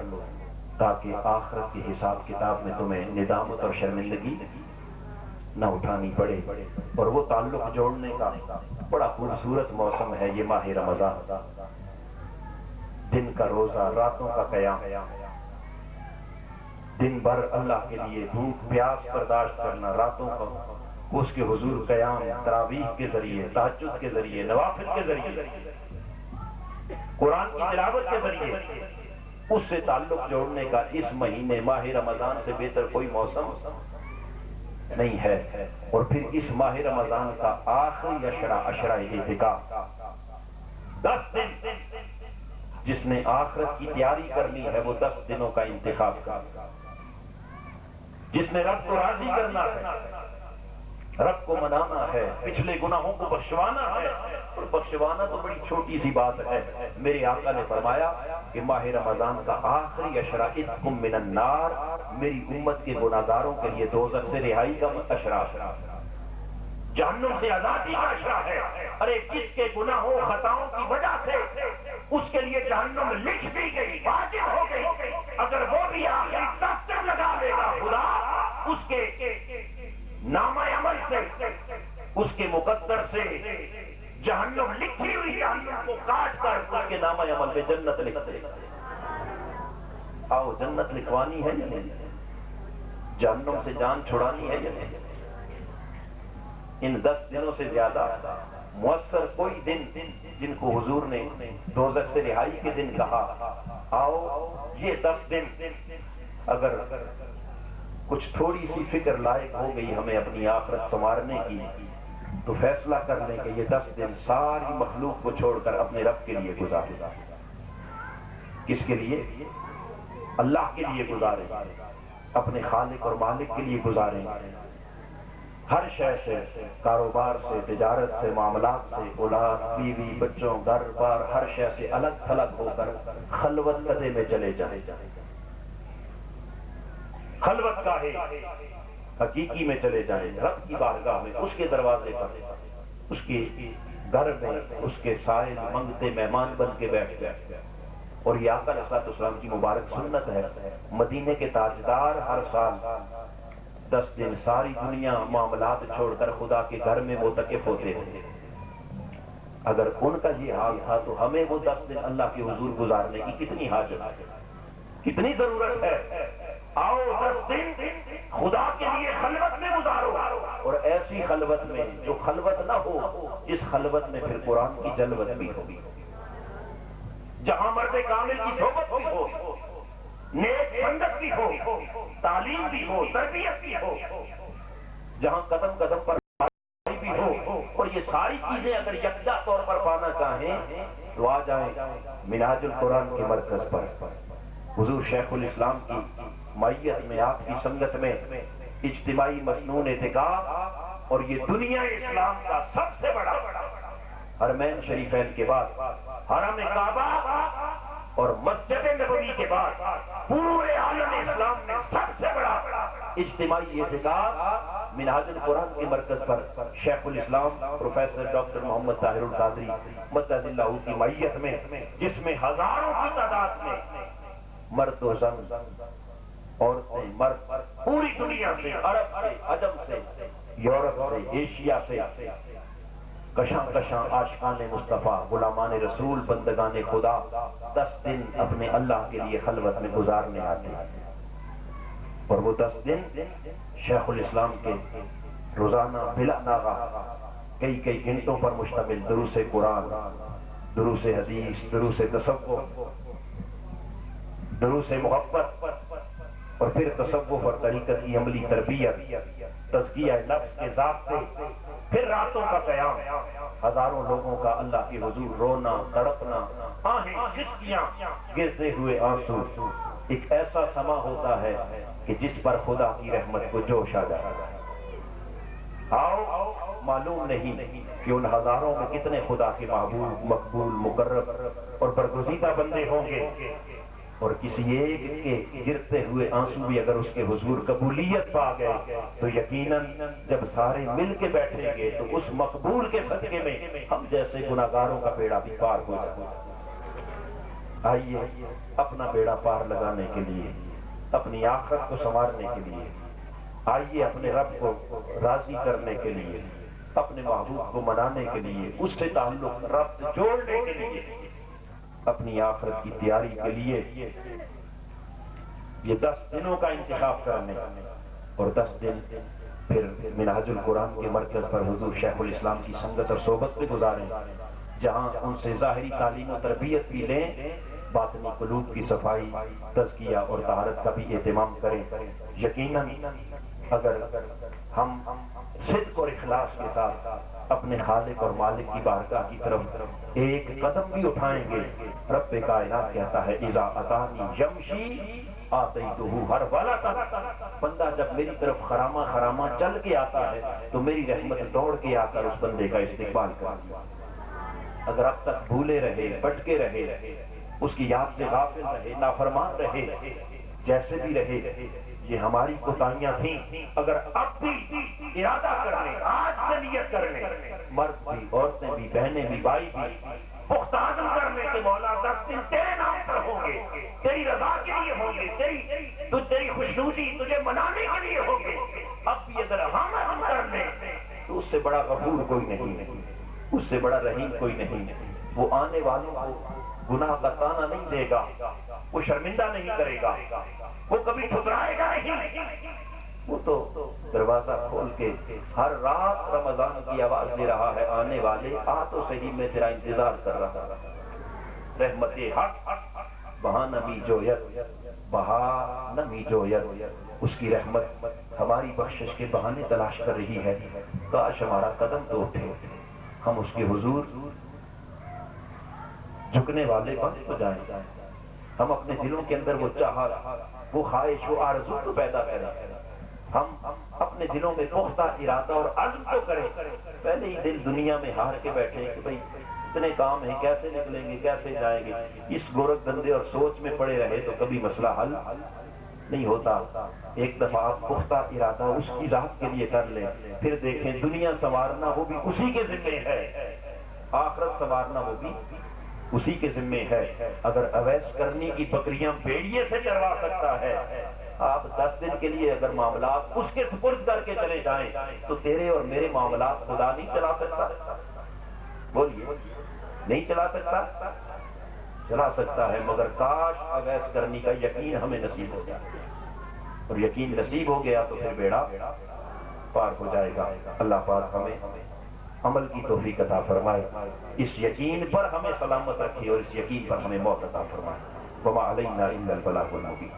تاکہ آخرت کے حساب کتاب میں تمہیں ندامت اور شرمندگی نہ اٹھانی پڑے. اور وہ تعلق جوڑنے کا بڑا خوبصورت موسم ہے یہ ماہ رمضان. دن کا روزہ، راتوں کا قیام، دن بھر اللہ کے لیے بھوک پیاس برداشت کرنا، راتوں کا اس کے حضور قیام، تراویح کے ذریعے، تہجد کے ذریعے، نوافل کے ذریعے، قرآن کی تلاوت کے ذریعے اس سے تعلق جوڑنے کا اس مہینے ماہ رمضان سے بہتر کوئی موسم نہیں ہے. اور پھر اس ماہ رمضان کا آخری عشرہ اعتکاف، 10 دن جس نے آخرت کی تیاری کرنی ہے وہ 10 دنوں کا انتخاب کر، جس نے رب کو راضی کرنا ہے، رب کو منانا ہے، پچھلے گناہوں کو بخشوانا ہے. اور بخشوانا تو بڑی چھوٹی سی بات ہے. میرے آقا نے فرمایا کہ ماہ رمضان کا آخری عشرہ اتقم من النار، میری امت کے گناہگاروں کے لیے دوزخ سے رہائی کا عشرہ، جہنم سے آزادی کا عشرہ ہے. ارے جس کے گناہوں خطاؤں کی وجہ سے اس کے لیے جہنم لکھ دی گئی، واجب ہو گئی، اگر وہ بھی آخری 10 دن لگا لے گا، خدا اس کے نامہ عمل سے، اس کے مقدر سے جہنم لکھی ہوئی جہنم کو کاٹ کر اس کے نامہ عمل میں جنت لکھ دے. آؤ جنت لکھوانی ہے یا نہیں؟ جہنم سے جان چھڑانی ہے یا نہیں؟ ان 10 دنوں سے زیادہ مؤثر کوئی دن جن کو حضور نے دوزخ سے رہائی کے دن کہا. آؤ یہ 10 دن اگر کچھ تھوڑی سی فکر لائق ہو گئی ہمیں اپنی آخرت سنوارنے کی، تو فیصلہ کر لیں کہ یہ 10 دن ساری مخلوق کو چھوڑ کر اپنے رب کے لیے گزاریں. کس کے لیے؟ اللہ کے لیے گزاریں، اپنے خالق اور مالک کے لیے گزاریں. ہر شے سے، کاروبار سے، تجارت سے، معاملات سے، اولاد، بیوی، بچوں، گھر بار، ہر شے سے الگ تھلگ ہو کر خلوت قدے میں چلے جائیں. خلوت گاہے حقیقی میں چلے جائیں، رب کی بارگاہ میں، اس کے دروازے پر، اس کے گھر میں، اس کے سائل منگتے مہمان بن کے بیٹھ جائیں. اور یہ آقا علیہ السلام کی مبارک سنت ہے. مدینے کے تاجدار ہر سال 10 دن ساری دنیا معاملات چھوڑ کر خدا کے گھر میں معتکف ہوتے تھے. اگر ان کا یہ حال تھا تو ہمیں وہ 10 دن اللہ کے حضور گزارنے کی کتنی حاجت ہے، کتنی ضرورت ہے. آؤ 10 دن خدا کے لیے خلوت میں گزارو، اور ایسی خلوت میں جو خلوت نہ ہو، جس خلوت میں پھر قرآن کی جلوت بھی ہوگی، جہاں مرد کامل کی صحبت بھی ہو، نیک سنگت بھی ہو، تعلیم بھی ہو، تربیت بھی ہو، جہاں قدم قدم پر بھی ہو. اور یہ ساری چیزیں اگر یکجا طور پر پانا چاہیں تو آ جائیں منہاج القرآن کے مرکز پر، حضور شیخ الاسلام کی معیت میں، آپ کی سنگت میں اجتماعی مسنون اعتکاف، اور یہ دنیا اسلام کا سب سے بڑا حرمین شریفین کے بعد، حرم کعبہ اور مسجد نبوی کے بعد پورے عالم اسلام میں سب سے بڑا اجتماعی اعتکاف منہاج القرآن کے مرکز پر شیخ الاسلام پروفیسر ڈاکٹر محمد طاہر القادری مدظ اللہ کی معیت میں، جس میں ہزاروں کی تعداد میں مرد و زن، عورتیں مرد، پوری دنیا سے، عرب سے، عجم سے، یورپ سے، ایشیا سے، کشاں کشاں عاشقان مصطفیٰ، غلامان رسول، بندگان خدا 10 دن اپنے اللہ کے لیے خلوت میں گزارنے آتے ہیں، اور وہ 10 دن شیخ الاسلام کے روزانہ بلا ناغہ کئی گھنٹوں پر مشتمل دروس قرآن، دروس حدیث، دروس تصوف، دروس محبت، اور پھر تصوف اور طریقت کی عملی تربیت، تزکیہ نفس کے ضابطے، پھر راتوں کا قیام، ہزاروں لوگوں کا اللہ کے حضور رونا، تڑپنا، آہیں خشکیاں، گرتے ہوئے آنسو، ایک ایسا سما ہوتا ہے کہ جس پر خدا کی رحمت کو جوش آ جاتا ہے۔ آؤ، معلوم نہیں کہ ان ہزاروں میں کتنے خدا کے محبوب، مقبول، مقرب اور برگزیدہ بندے ہوں گے، اور کسی ایک کے گرتے ہوئے آنسو بھی اگر اس کے حضور قبولیت پا گئے تو یقیناً جب سارے مل کے بیٹھیں گے تو اس مقبول کے صدقے میں ہم جیسے گناہگاروں کا بیڑا بھی پار ہو جائے گا۔ آئیے اپنا بیڑا پار لگانے کے لیے، اپنی آخرت کو سنوارنے کے لیے، آئیے اپنے رب کو راضی کرنے کے لیے، اپنے محبوب کو منانے کے لیے، اس سے تعلق ربط جوڑنے کے لیے، اپنی آخرت کی تیاری کے لیے یہ 10 دنوں کا انتخاب کرنے، اور 10 دن پھر منہاج القرآن کے مرکز پر حضور شیخ الاسلام کی سنگت اور صحبت میں گزاریں، جہاں ان سے ظاہری تعلیم و تربیت بھی لیں، باطنی قلوب کی صفائی، تزکیہ اور طہارت کا بھی اہتمام کریں۔ یقیناً اگر ہم صدق اور اخلاص کے ساتھ اپنے خالق اور مالک کی بارگاہ کی طرف ایک قدم بھی اٹھائیں گے، رب کائنات کہتا ہے اذا اتانی یمشی آتیتہ ہرولۃ، بندہ جب میری طرف خرامہ خرامہ چل کے آتا ہے تو میری رحمت دوڑ کے آ کر اس بندے کا استقبال کرتی ہے۔ اگر اب تک بھولے رہے، بھٹکے رہے، اس کی یاد سے غافل رہے، نافرمان رہے، جیسے بھی رہے، یہ ہماری کوتاہیاں تھیں، اگر اب بھی ارادہ کر لیں، آج سے نیت کر لیں، مرد بھی، عورتیں بھی، بہنیں بھی، بھائی بھی، پختہ عزم کر لیں کہ مولا 10 دن تیرے نام پر ہوں گے، تیری رضا کے لیے ہوں گے، تیری خوشنودی تجھے منانے کے لیے ہوں گے۔ اب بھی اگر ہم عزم کر لیں تو اس سے بڑا غفور کوئی نہیں، اس سے بڑا رحیم کوئی نہیں، وہ آنے والوں کو گناہ کا تانا نہیں دے گا، وہ شرمندہ نہیں کرے گا، وہ کبھی ٹھکرائے گا نہیں، وہ تو دروازہ کھول کے ہر رات رمضان کی آواز دے رہا ہے، آنے والے آ تو صحیح، میں تیرا انتظار کر رہا، رحمت حق بہا نمی جویت، بہا نمی جویت، اس کی رحمت ہماری بخشش کے بہانے تلاش کر رہی ہے، کاش ہمارا قدم تو اٹھے، ہم اس کے حضور جھکنے والے بن تو جائیں، ہم اپنے دلوں کے اندر وہ چاہت، وہ خواہش، وہ آرزو تو پیدا کریں، ہم اپنے دلوں میں پختہ ارادہ اور عزم تو کریں، پہلے ہی دل دنیا میں ہار کے بیٹھے کہ بھئی اتنے کام ہیں، کیسے نکلیں گے، کیسے جائیں گے، اس گورکھ دندے اور سوچ میں پڑے رہے تو کبھی مسئلہ حل نہیں ہوتا۔ ایک دفعہ آپ پختہ ارادہ اس کی ذات کے لیے کر لیں، پھر دیکھیں دنیا سنوارنا وہ بھی اسی کے ذمہ ہے، آخرت سنوارنا وہ بھی اسی کے ذمہ ہے۔ اگر اویس کرنی کی بکریاں بھیڑیے سے چروا سکتا ہے، آپ 10 دن کے لیے اگر معاملات اس کے سپرد کر کے چلے جائیں تو تیرے اور میرے معاملات خدا نہیں چلا سکتا؟ بولیے، نہیں چلا سکتا؟ چلا سکتا ہے، مگر کاش اویس کرنی کا یقین ہمیں نصیب ہو جائے، اور یقین نصیب ہو گیا تو پھر بیڑا پار ہو جائے گا۔ اللہ پاک ہمیں عمل کی توفیق عطا فرمائے، اس یقین پر ہمیں سلامت رکھے اور اس یقین پر ہمیں موت عطا فرمائے۔ وما علینا الا البلاغ المبین۔